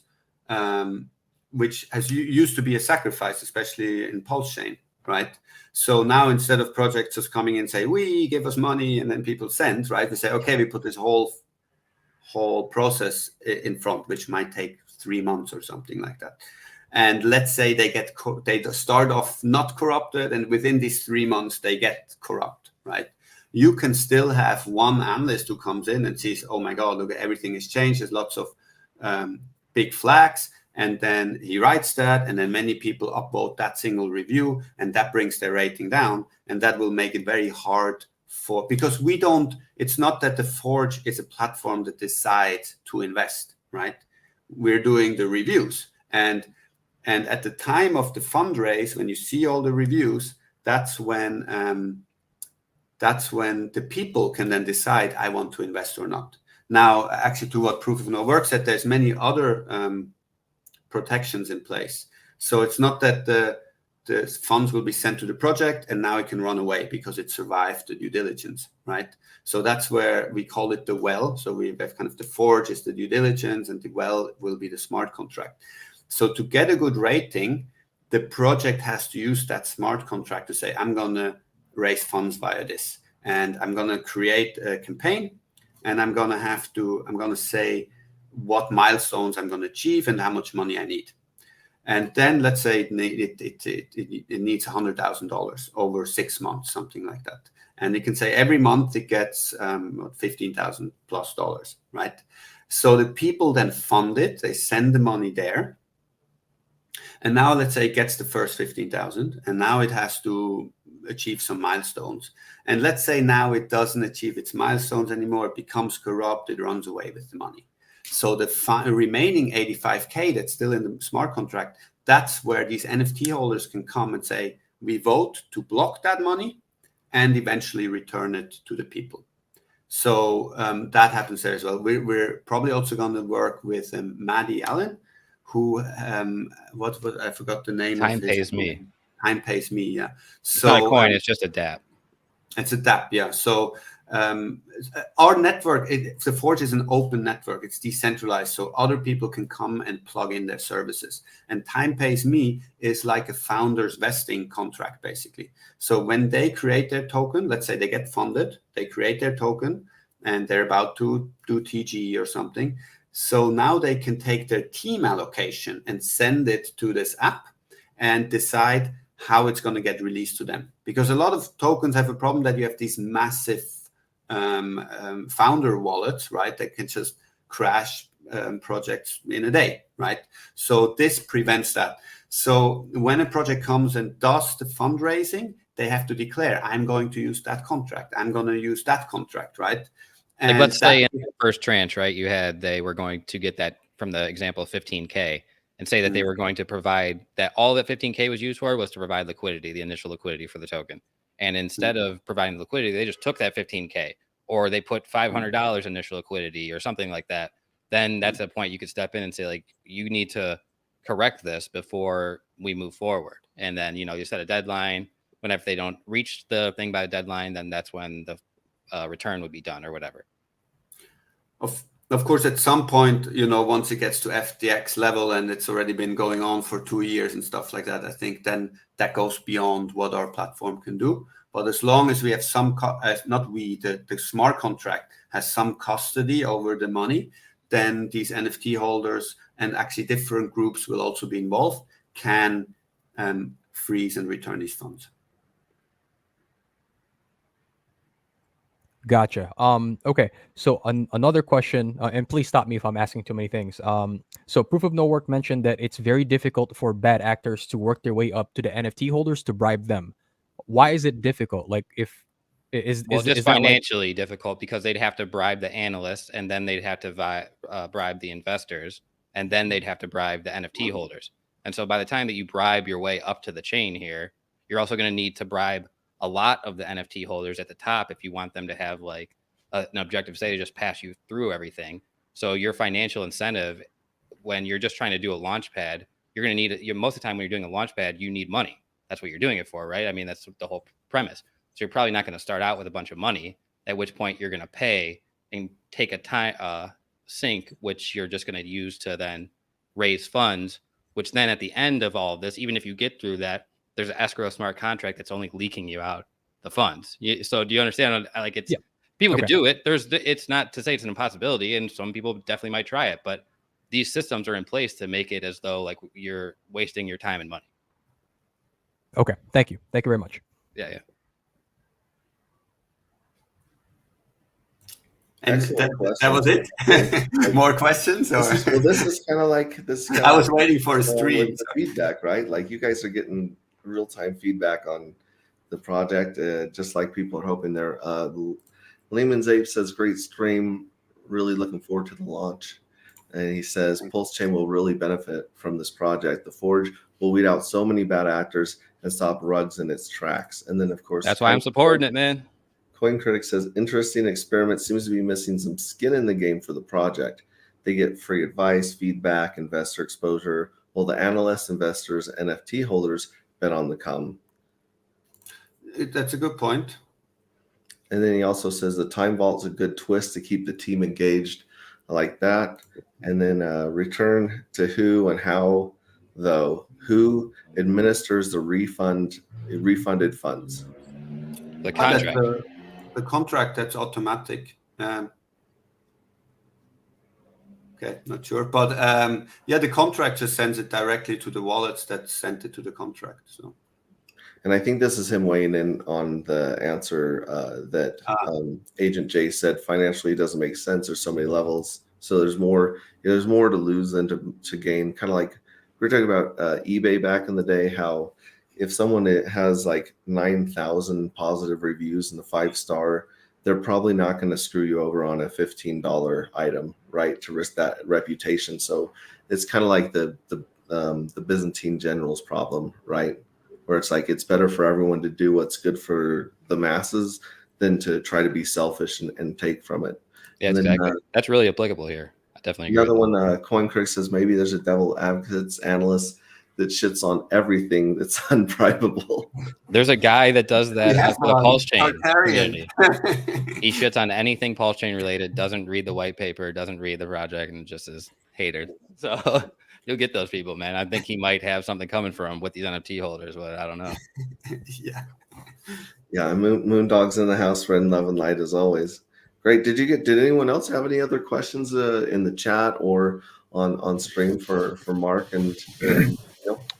which used to be a sacrifice, especially in Pulse Chain, right? So now instead of projects just coming in and say, we give us money, and then people send, right? We say, okay, we put this whole process in front, which might take 3 months or something like that. And let's say they start off not corrupted, and within these 3 months they get corrupt, right? You can still have one analyst who comes in and sees, oh my God, look, everything has changed. There's lots of big flags, and then he writes that, and then many people upvote that single review, and that brings their rating down, and that will make it very hard because it's not that the Forge is a platform that decides to invest, right? We're doing the reviews, and at the time of the fundraise, when you see all the reviews, that's when the people can then decide, I want to invest or not. Now, actually, to what Proof of No Work said, there's many other protections in place. So it's not that the funds will be sent to the project and now it can run away because it survived the due diligence, right? So that's where we call it the well. So we have kind of the Forge is the due diligence, and the well will be the smart contract. So to get a good rating, the project has to use that smart contract to say, I'm going to raise funds via this, and I'm going to create a campaign, and I'm going to say what milestones I'm going to achieve and how much money I need. And then let's say it needs $100,000 over 6 months, something like that. And it can say every month it gets $15,000 plus, right? So the people then fund it, they send the money there. And now let's say it gets the first 15,000, and now it has to achieve some milestones. And let's say now it doesn't achieve its milestones anymore, it becomes corrupt, it runs away with the money. So the remaining 85K that's still in the smart contract, that's where these NFT holders can come and say, we vote to block that money and eventually return it to the people. So that happens there as well. We're probably also going to work with Maddie Allen, who what I forgot the name. Time of his Pays Me. Time Pays Me, yeah. It's So not a coin; it's just a DApp. It's a DApp, yeah. So our network, the Forge is an open network. It's decentralized, so other people can come and plug in their services. And Time Pays Me is like a founder's vesting contract, basically. So when they create their token, let's say they get funded, they create their token, and they're about to do TG or something. So now they can take their team allocation and send it to this app and decide how it's going to get released to them. Because a lot of tokens have a problem that you have these massive founder wallets, right, that can just crash projects in a day, right? So this prevents that. So when a project comes and does the fundraising, they have to declare, I'm going to use that contract. I'm going to use that contract, right? And like let's say in the first tranche, right, they were going to get that from the example of 15K and say that they were going to provide that all that 15K was used for was to provide liquidity, the initial liquidity for the token. And instead of providing liquidity, they just took that 15K or they put $500 initial liquidity or something like that. Then that's a point you could step in and say, like, you need to correct this before we move forward. And then, you set a deadline. Whenever they don't reach the thing by the deadline, then that's when the return would be done or whatever. Of course, at some point, once it gets to FTX level and it's already been going on for 2 years and stuff like that, I think then that goes beyond what our platform can do. But as long as we have some, the smart contract has some custody over the money, then these NFT holders and actually different groups will also be involved, can freeze and return these funds. Gotcha. Okay. So another question, and please stop me if I'm asking too many things. So Proof of No Work mentioned that it's very difficult for bad actors to work their way up to the NFT holders to bribe them. Why is it difficult? Like, is financially difficult because they'd have to bribe the analysts, and then they'd have to bribe the investors, and then they'd have to bribe the NFT holders. And so by the time that you bribe your way up to the chain here, you're also going to need to bribe a lot of the NFT holders at the top if you want them to have like an objective say to just pass you through everything. So your financial incentive, when you're just trying to do a Launchpad, you're going to need most of the time when you're doing a Launchpad, you need money. That's what you're doing it for, right? I mean, that's the whole premise. So you're probably not going to start out with a bunch of money, at which point you're going to pay and take a time sink, which you're just going to use to then raise funds, which then at the end of all of this, even if you get through that, there's an escrow smart contract that's only leaking you out the funds. So do you understand? Like people could do it. It's not to say it's an impossibility, and some people definitely might try it, but these systems are in place to make it as though like you're wasting your time and money. Okay. Thank you. Thank you very much. Yeah. And that was it. More questions? Or? This is kind of like this. I was waiting for a stream. Feedback, right? Like you guys are getting real-time feedback on the project, just like people are hoping there. Lehman's Ape says, great stream. Really looking forward to the launch. And he says, Pulse Chain will really benefit from this project. The Forge will weed out so many bad actors and stop rugs in its tracks. And then, of course, that's why I'm supporting it, man. Coin Critic says, interesting experiment, seems to be missing some skin in the game for the project. They get free advice, feedback, investor exposure, while the analysts, investors, NFT holders bet on the come. That's a good point. And then he also says the time vault's a good twist to keep the team engaged. I like that. And then return to who and how, though. Who administers the refunded funds? The contract. The contract, that's automatic. Okay, not sure. But the contract just sends it directly to the wallets that sent it to the contract. So. And I think this is him weighing in on the answer that Agent J said. Financially, it doesn't make sense. There's so many levels. So there's more to lose than to gain. Kind of like we were talking about eBay back in the day, how if someone has like 9,000 positive reviews and the 5-star, they're probably not going to screw you over on a $15 item, right? To risk that reputation. So it's kind of like the Byzantine generals problem, right? Where it's like it's better for everyone to do what's good for the masses than to try to be selfish and take from it. Yeah, and then, exactly. That's really applicable here. I definitely agree. Another one, CoinCritic says maybe there's a devil advocates analyst that shits on everything that's unbribable. There's a guy that does that for the Pulse Chain community. He shits on anything Pulse Chain related, doesn't read the white paper, doesn't read the project, and just is hated. So you'll get those people, man. I think he might have something coming for him with these NFT holders, but I don't know. Yeah. Yeah, Moondog's in the house, spreading love and light as always. Great. Did anyone else have any other questions in the chat or on stream for Mark and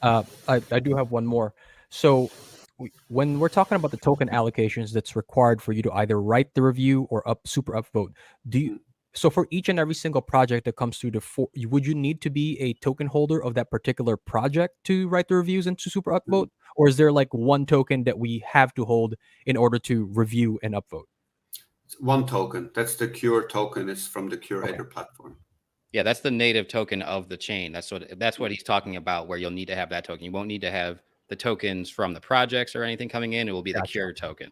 I do have one more. So when we're talking about the token allocations that's required for you to either write the review or super upvote, so for each and every single project that comes through would you need to be a token holder of that particular project to write the reviews and to super upvote? Or is there like one token that we have to hold in order to review and upvote? One token. That's the Cure token. It's from the Curator platform. Yeah, that's the native token of the chain. That's what he's talking about, where you'll need to have that token. You won't need to have the tokens from the projects or anything coming in. It will be the Cure token.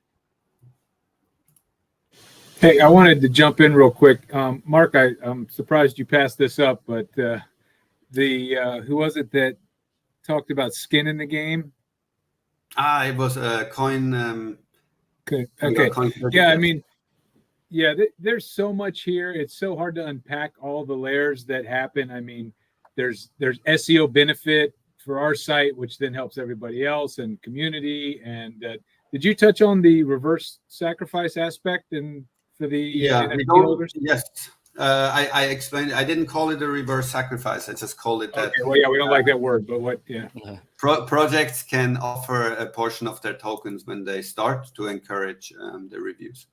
Hey, I wanted to jump in real quick. Mark, I'm surprised you passed this up, but who was it that talked about skin in the game? It was a coin. Okay. Yeah, I mean, there's so much here. It's so hard to unpack all the layers that happen. I mean, there's SEO benefit for our site, which then helps everybody else and community. And did you touch on the reverse sacrifice aspect and for the NFT holders? Yes. I explained. I didn't call it a reverse sacrifice. I just called it that. Okay, well, yeah, we don't like that word, but what? Yeah. Projects can offer a portion of their tokens when they start to encourage the reviews.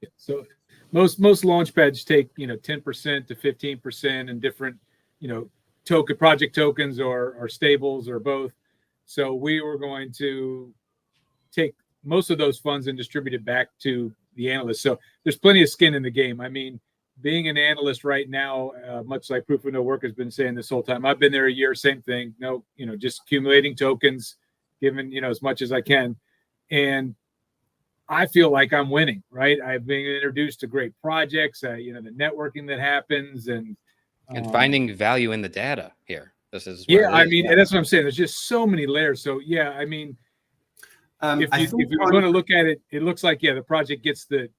Yeah, so most launchpads take 10% to 15% in different project tokens or stables or both. So we were going to take most of those funds and distribute it back to the analysts. So there's plenty of skin in the game. I mean, being an analyst right now, much like Proof of No Work has been saying this whole time, I've been there a year, same thing. No, just accumulating tokens, giving, as much as I can. And I feel like I'm winning, right? I've been introduced to great projects, the networking that happens and finding value in the data here. This is I mean, and that's what I'm saying. There's just so many layers. So yeah, I mean, if you're going to look at it, it looks like the project gets the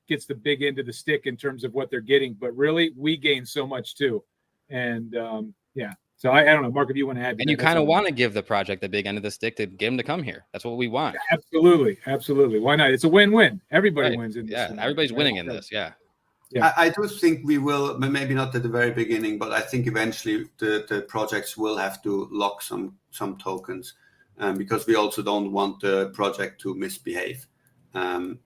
big end of the stick in terms of what they're getting, but really we gain so much too. And so I don't know, Mark, if you want to add. And you kind of want to give the project the big end of the stick to get them to come here. That's what we want. Absolutely. Why not? It's a win-win. Everybody wins in this. Yeah, everybody's winning in this. Yeah. I do think we will, maybe not at the very beginning, but I think eventually the projects will have to lock some tokens because we also don't want the project to misbehave. So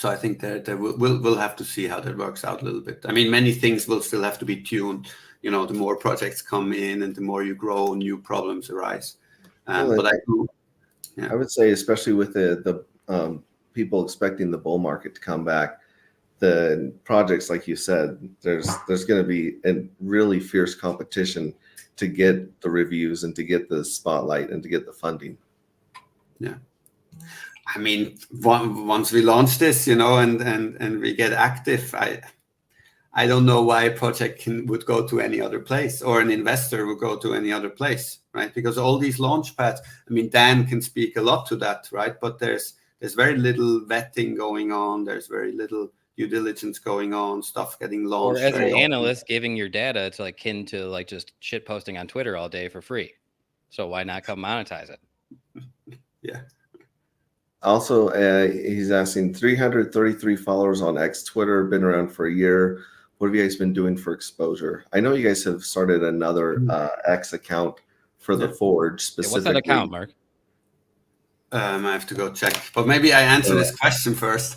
I think that we'll have to see how that works out a little bit. I mean, many things will still have to be tuned. The more projects come in and the more you grow, new problems arise. But I would say, especially with the people expecting the bull market to come back, the projects, like you said, there's going to be a really fierce competition to get the reviews and to get the spotlight and to get the funding. Yeah. I mean, once we launch this, and we get active, I don't know why a project would go to any other place or an investor would go to any other place, right? Because all these launchpads, I mean, Dan can speak a lot to that, right? But there's very little vetting going on. There's very little due diligence going on, stuff getting launched. Or as an analyst, giving your data, it's like akin to just shit posting on Twitter all day for free. So why not come monetize it? Yeah. Also, he's asking 333 followers on X Twitter, been around for a year. What have you guys been doing for exposure? I know you guys have started another X account for the Forge specifically. What's that account, Mark? I have to go check, but maybe I answer this question first.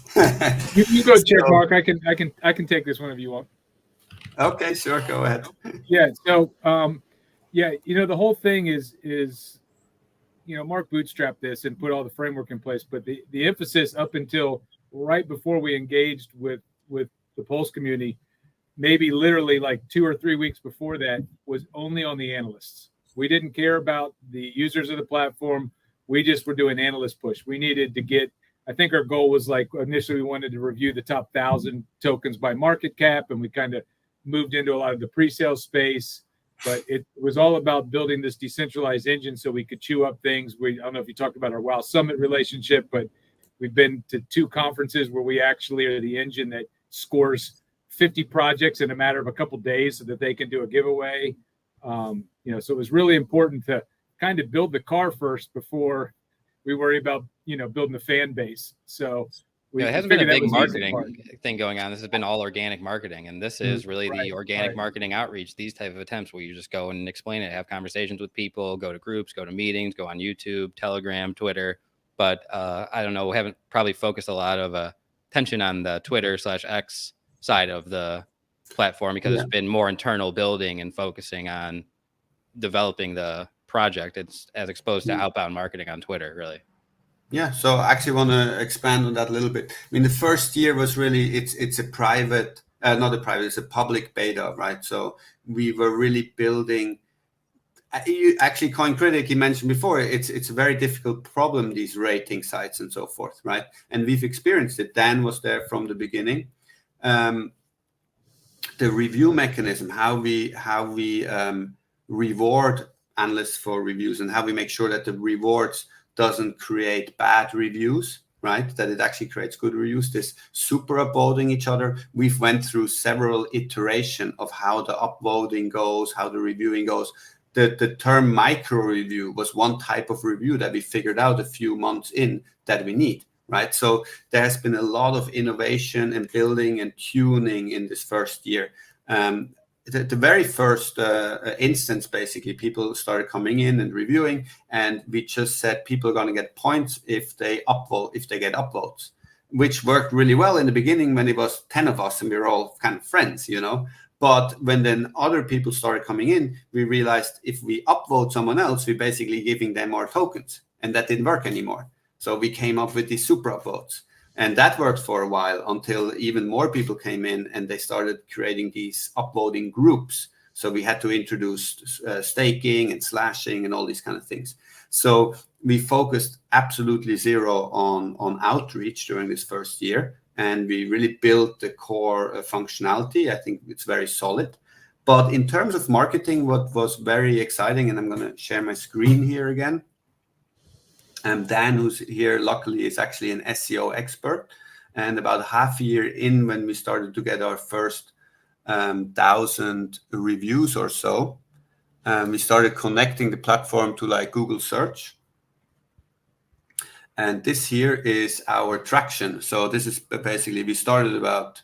you go check, Mark. I can take this one if you want. Okay, sure, go ahead. Yeah. So, the whole thing is Mark bootstrapped this and put all the framework in place, but the emphasis up until right before we engaged with the Pulse community, maybe literally like 2 or 3 weeks before that, was only on the analysts. We didn't care about the users of the platform. We just were doing analyst push. We needed to get, I think our goal was like initially we wanted to review the top 1,000 tokens by market cap, and we kind of moved into a lot of the pre-sale space. But it was all about building this decentralized engine so we could chew up things. I don't know if you talked about our WoW Summit relationship, but we've been to 2 conferences where we actually are the engine that scores 50 projects in a matter of a couple of days so that they can do a giveaway. So it was really important to kind of build the car first before we worry about, building the fan base. So it hasn't been a big marketing thing going on. This has been all organic marketing. And this is really the organic marketing outreach, these type of attempts where you just go and explain it, have conversations with people, go to groups, go to meetings, go on YouTube, Telegram, Twitter. But I don't know, we haven't probably focused a lot of attention on the Twitter/X side of the platform because it's been more internal building and focusing on developing the project. It's as exposed to outbound marketing on Twitter, really. Yeah, so I actually want to expand on that a little bit. I mean, the first year was really, it's a private, not a private, it's a public beta, right? So we were really building, actually CoinCritic, you mentioned before, it's a very difficult problem, these rating sites and so forth, right? And we've experienced it. Dan was there from the beginning. The review mechanism, how we reward analysts for reviews and how we make sure that the rewards doesn't create bad reviews, right? That it actually creates good reviews. This super upvoting each other. We've went through several iterations of how the upvoting goes, how the reviewing goes. The term micro review was one type of review that we figured out a few months in that we need, right? So there's been a lot of innovation and building and tuning in this first year. The very first instance, basically, people started coming in and reviewing, and we just said people are going to get points if they get upvotes, which worked really well in the beginning when it was 10 of us and we were all kind of friends, But when then other people started coming in, we realized if we upvote someone else, we're basically giving them more tokens, and that didn't work anymore. So we came up with these super upvotes. And that worked for a while until even more people came in and they started creating these upvoting groups. So we had to introduce staking and slashing and all these kind of things. So we focused absolutely zero on outreach during this first year. And we really built the core functionality. I think it's very solid. But in terms of marketing, what was very exciting, and I'm going to share my screen here again. Dan, who's here, luckily, is actually an SEO expert. And about half a year in, when we started to get our first 1,000 reviews or so, we started connecting the platform to like Google search. And this here is our traction. So this is basically, we started about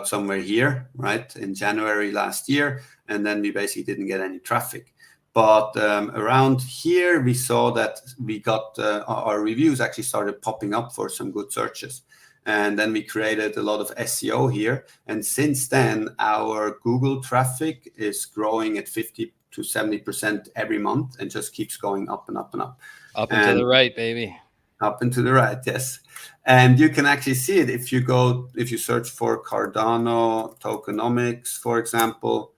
somewhere here, right, in January last year. And then we basically didn't get any traffic. But around here, we saw that we got our reviews actually started popping up for some good searches. And then we created a lot of SEO here. And since then, our Google traffic is growing at 50 to 70% every month and just keeps going up and up and up. Up and to the right, baby. Up and to the right, yes. And you can actually see it if you search for Cardano tokenomics, for example.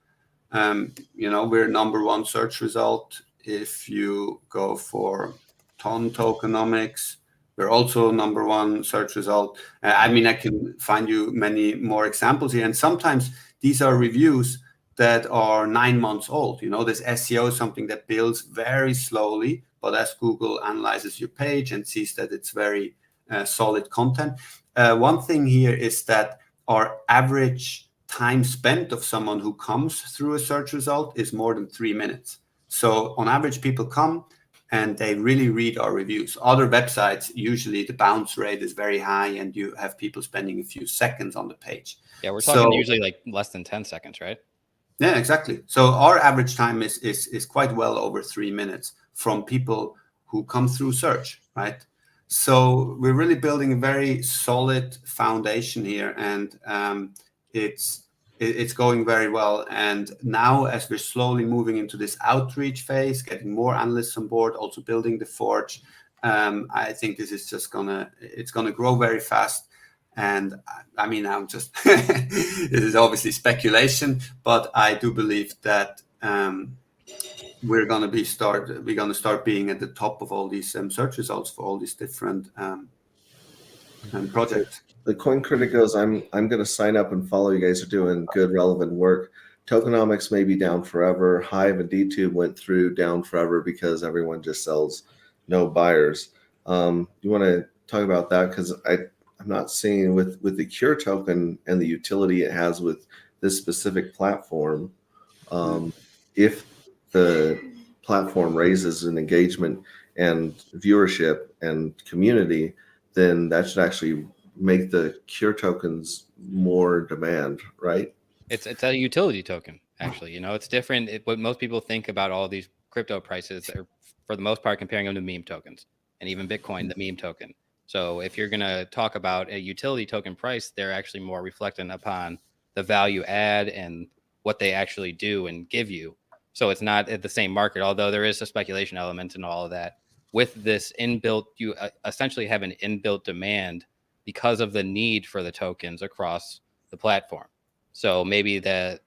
We're number 1 search result. If you go for Ton tokenomics, we're also number 1 search result. I can find you many more examples here. And sometimes these are reviews that are 9 months old. This SEO is something that builds very slowly, but as Google analyzes your page and sees that it's very solid content. One thing here is that our average time spent of someone who comes through a search result is more than 3 minutes. So on average, people come and they really read our reviews. Other websites, usually the bounce rate is very high and you have people spending a few seconds on the page. Yeah, we're talking usually like less than 10 seconds, right? Yeah, exactly. So our average time is quite well over 3 minutes from people who come through search, right? So we're really building a very solid foundation here, and it's it's going very well. And now, as we're slowly moving into this outreach phase, getting more analysts on board, also building the Forge, I think this is just it's gonna grow very fast. And I mean, I'm just it is obviously speculation, but I do believe that we're gonna start being at the top of all these search results for all these different projects. The Coin Critic goes, I'm going to sign up and follow. You guys are doing good, relevant work. Tokenomics may be down forever. Hive and DTube went through down forever because everyone just sells, no buyers. You want to talk about that? Because I'm not seeing with the Cure token and the utility it has with this specific platform. If the platform raises an engagement and viewership and community, then that should actually make the Cure tokens more demand, right? It's a utility token, actually. It's different. What most people think about all these crypto prices are, for the most part, comparing them to meme tokens, and even Bitcoin, the meme token. So if you're going to talk about a utility token price, they're actually more reflecting upon the value add and what they actually do and give you. So it's not at the same market, although there is a speculation element and all of that. With this inbuilt, you essentially have an inbuilt demand because of the need for the tokens across the platform. So maybe the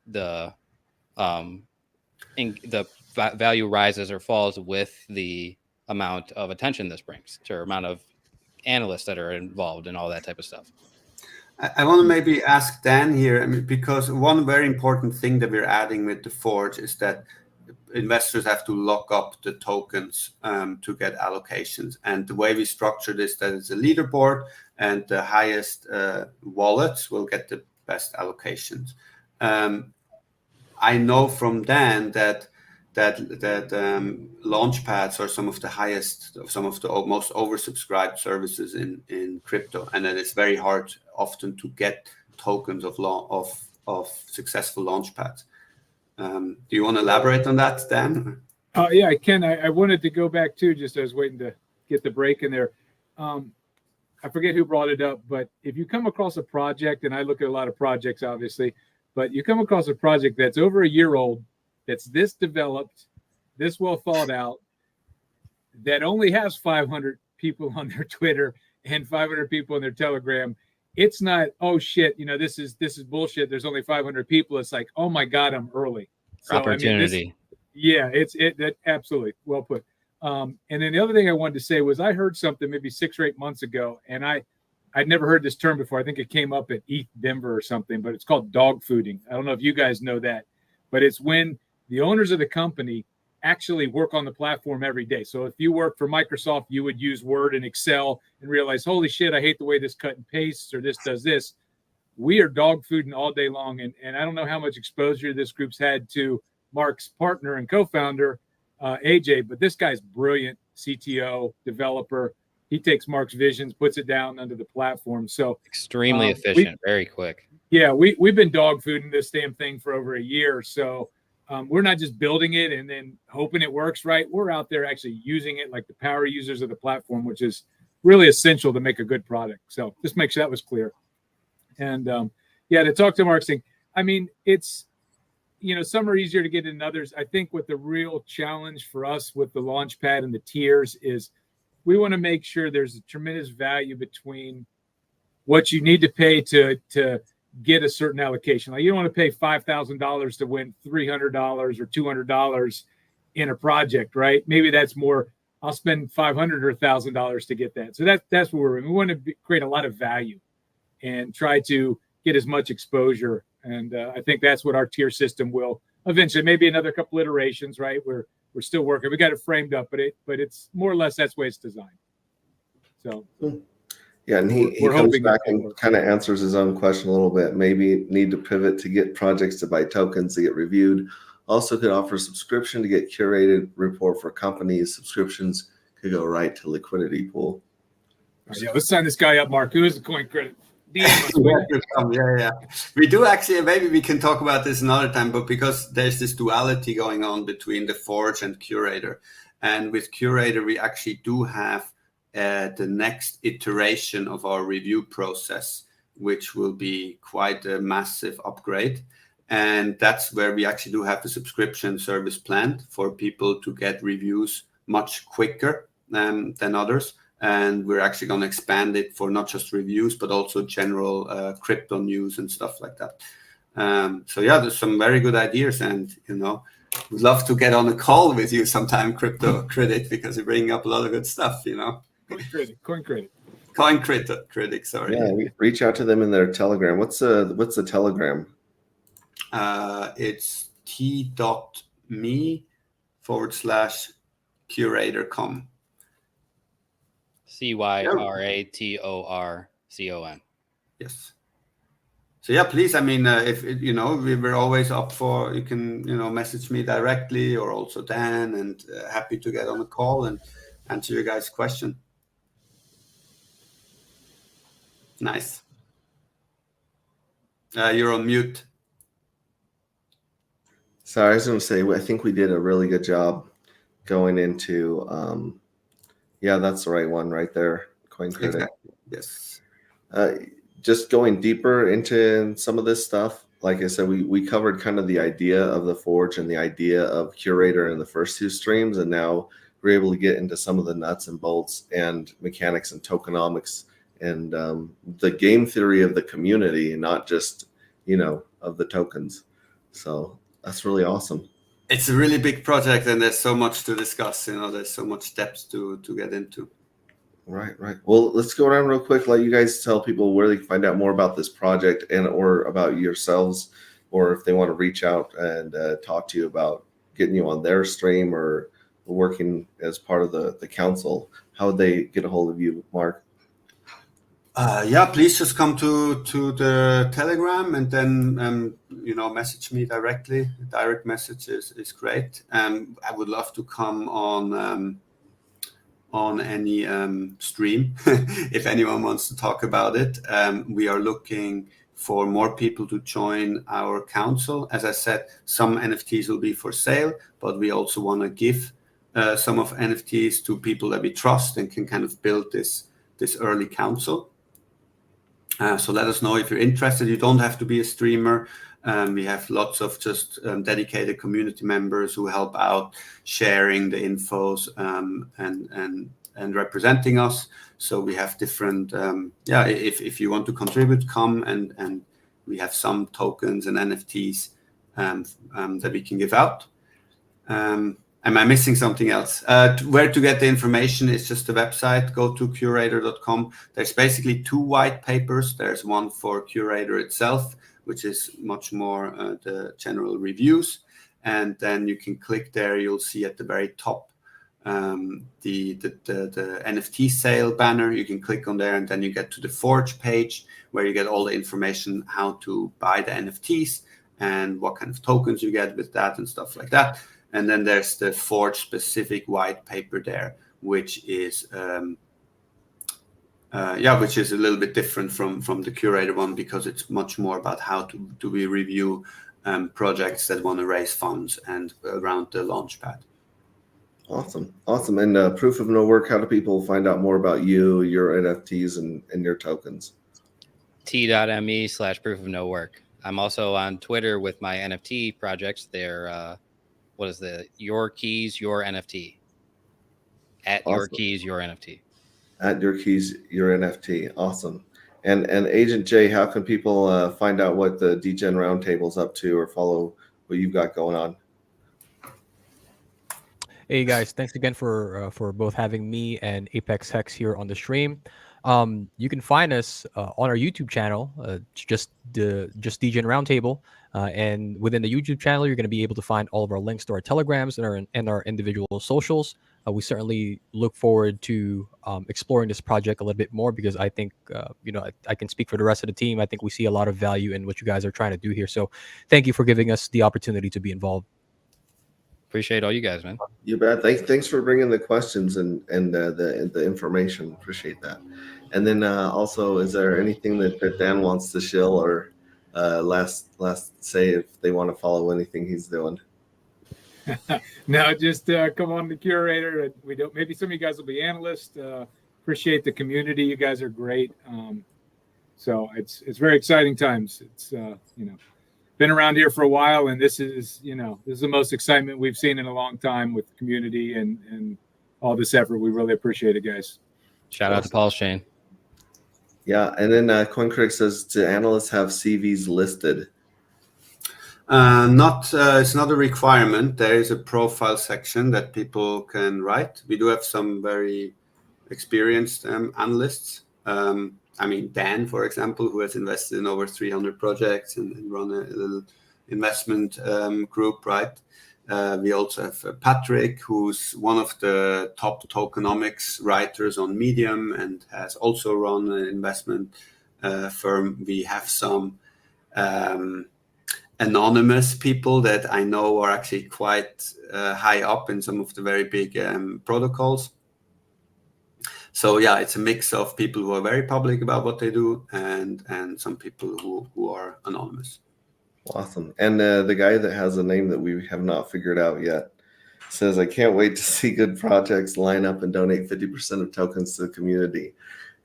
value rises or falls with the amount of attention this brings, or amount of analysts that are involved and all that type of stuff. I want to maybe ask Dan here, because one very important thing that we're adding with the Forge is that investors have to lock up the tokens to get allocations. And the way we structure this, that is a leaderboard, and the highest wallets will get the best allocations. I know from Dan that Launchpads are some of the most oversubscribed services in crypto, and that it's very hard often to get tokens of successful Launchpads. Do you want to elaborate on that, Dan? Yeah, I can. I wanted to go back to, just I was waiting to get the break in there. I forget who brought it up, but if you come across a project, and I look at a lot of projects, obviously, but you come across a project that's over a year old, that's this developed, this well thought out, that only has 500 people on their Twitter and 500 people on their Telegram, it's not, oh shit, this is bullshit, there's only 500 people. It's like, oh my God, I'm early. So, Opportunity. That absolutely well put. And then the other thing I wanted to say was, I heard something maybe 6 or 8 months ago, and I'd never heard this term before. I think it came up at ETH Denver or something, but it's called dog fooding. I don't know if you guys know that, but it's when the owners of the company actually work on the platform every day. So if you work for Microsoft, you would use Word and Excel and realize, holy shit, I hate the way this cut and pastes, or this does this. We are dog fooding all day long. And I don't know how much exposure this group's had to Mark's partner and co-founder, AJ, but this guy's brilliant CTO, developer. He takes Mark's visions, puts it down under the platform. So extremely efficient, very quick. Yeah, we've been dog fooding this damn thing for over a year. So we're not just building it and then hoping it works right. We're out there actually using it like the power users of the platform, which is really essential to make a good product. So just make sure that was clear. And to talk to Mark saying, I mean, it's, some are easier to get than others. I think what the real challenge for us with the Launchpad and the tiers is, we want to make sure there's a tremendous value between what you need to pay to get a certain allocation. Like, you don't want to pay $5,000 to win $300 or $200 in a project, right? Maybe that's more, I'll spend $500 or $1,000 to get that. So that's where we want to create a lot of value and try to get as much exposure. And I think that's what our tier system will eventually, maybe another couple iterations, right? We're still working. We got it framed up, but it's more or less that's the way it's designed. So yeah, and he comes back and kind of answers his own question a little bit. Maybe need to pivot to get projects to buy tokens to get reviewed. Also could offer subscription to get curated report for companies. Subscriptions could go right to liquidity pool. Yeah, let's sign this guy up, Mark. Who is the Coin Critic? Yeah. We do actually, maybe we can talk about this another time, but because there's this duality going on between the Forge and Curator. And with Curator, we actually do have the next iteration of our review process, which will be quite a massive upgrade. And that's where we actually do have the subscription service planned for people to get reviews much quicker than others. And we're actually going to expand it for not just reviews, but also general crypto news and stuff like that. So yeah, there's some very good ideas, and we'd love to get on a call with you sometime, Crypto Critic, because you're bringing up a lot of good stuff. Coin Critic. Sorry. Yeah, reach out to them in their Telegram. What's the Telegram? It's t.me/curatorcom. CYRATORCON. Yes. So yeah, please. I mean, if we're always up for. You can message me directly, or also Dan, and happy to get on a call and answer your guys' question. Nice. You're on mute. So I was going to say, I think we did a really good job going into, yeah, that's the right one right there, Coin Critic. Exactly. Yes. Just going deeper into some of this stuff, like I said, we covered kind of the idea of the Forge and the idea of Curator in the first two streams, and now we're able to get into some of the nuts and bolts and mechanics and tokenomics and the game theory of the community, not just, of the tokens. So that's really awesome. It's a really big project, and there's so much to discuss. There's so much steps to get into. Right. Well, let's go around real quick. Let you guys tell people where they can find out more about this project or about yourselves, or if they want to reach out and talk to you about getting you on their stream or working as part of the council. How would they get a hold of you, Mark? Yeah, please just come to the Telegram and then message me directly. Direct message is great. I would love to come on any stream if anyone wants to talk about it. We are looking for more people to join our council. As I said, some NFTs will be for sale, but we also want to give some of NFTs to people that we trust and can kind of build this early council. So let us know if you're interested. You don't have to be a streamer. We have lots of just dedicated community members who help out sharing the infos and representing us. So we have different, if you want to contribute, come and we have some tokens and NFTs that we can give out. Am I missing something else? Where to get the information is just the website. Go to curator.com. There's basically two white papers. There's one for Curator itself, which is much more the general reviews. And then you can click there. You'll see at the very top the NFT sale banner. You can click on there, and then you get to the Forge page where you get all the information how to buy the NFTs and what kind of tokens you get with that and stuff like that. And then there's the Forge specific white paper there, which is which is a little bit different from the Curator one, because it's much more about how do we review projects that want to raise funds and around the Launchpad. Awesome. And proof of no work, how do people find out more about you, your NFTs, and your tokens? t.me/proof of no work. I'm also on Twitter with my NFT projects. They're what is the Your Keys, Your NFT? At awesome. Your Keys, Your NFT. At Your Keys, Your NFT. Awesome. And Agent J, how can people find out what the DGen Roundtable's up to or follow what you've got going on? Hey guys, thanks again for both having me and Apex Hex here on the stream. You can find us on our YouTube channel, just DGen Roundtable, and within the YouTube channel, you're going to be able to find all of our links to our Telegrams and our individual socials. We certainly look forward to exploring this project a little bit more, because I think I can speak for the rest of the team. I think we see a lot of value in what you guys are trying to do here. So, thank you for giving us the opportunity to be involved. Appreciate all you guys, man. You bet. Thanks for bringing the questions and the information. Appreciate that. And then also, is there anything that Dan wants to shill or last say if they want to follow anything he's doing? No, just come on the Curator. We don't. Maybe some of you guys will be analysts. Appreciate the community. You guys are great. So it's very exciting times. It's been around here for a while, and this is the most excitement we've seen in a long time with the community and all this effort. We really appreciate it, guys. Shout out to Paul Shane. Yeah, and then CoinCritic says, do analysts have CVs listed? It's not a requirement. There is a profile section that people can write. We do have some very experienced analysts. Dan, for example, who has invested in over 300 projects and run a little investment group, right? We also have Patrick, who's one of the top tokenomics writers on Medium and has also run an investment firm. We have some anonymous people that I know are actually quite high up in some of the very big protocols. So yeah, it's a mix of people who are very public about what they do and some people who are anonymous. Awesome. And the guy that has a name that we have not figured out yet says, I can't wait to see good projects line up and donate 50% of tokens to the community.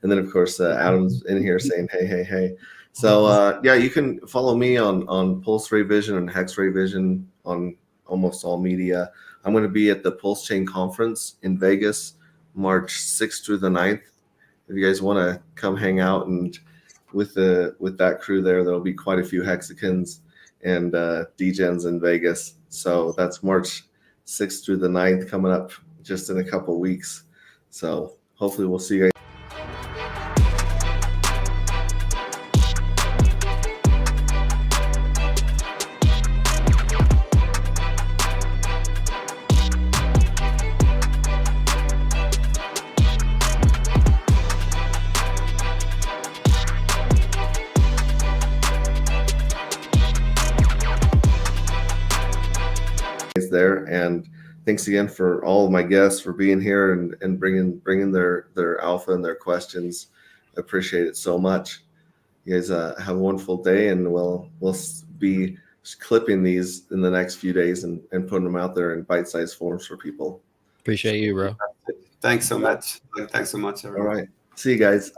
And then, of course, Adam's in here saying, hey. So, you can follow me on Pulse Ray Vision and Hex Ray Vision on almost all media. I'm going to be at the Pulse Chain Conference in Vegas, March 6th through the 9th. If you guys want to come hang out and with that crew there'll be quite a few Hexicans and degens in Vegas. So that's March 6th through the 9th coming up just in a couple weeks. So hopefully we'll see you guys. There, and thanks again for all of my guests for being here and bringing their alpha and their questions. I appreciate it so much. You guys have a wonderful day, and we'll be clipping these in the next few days and putting them out there in bite-sized forms for people. Appreciate you, bro. Thanks so much. Thanks so much, everyone. All right, see you guys.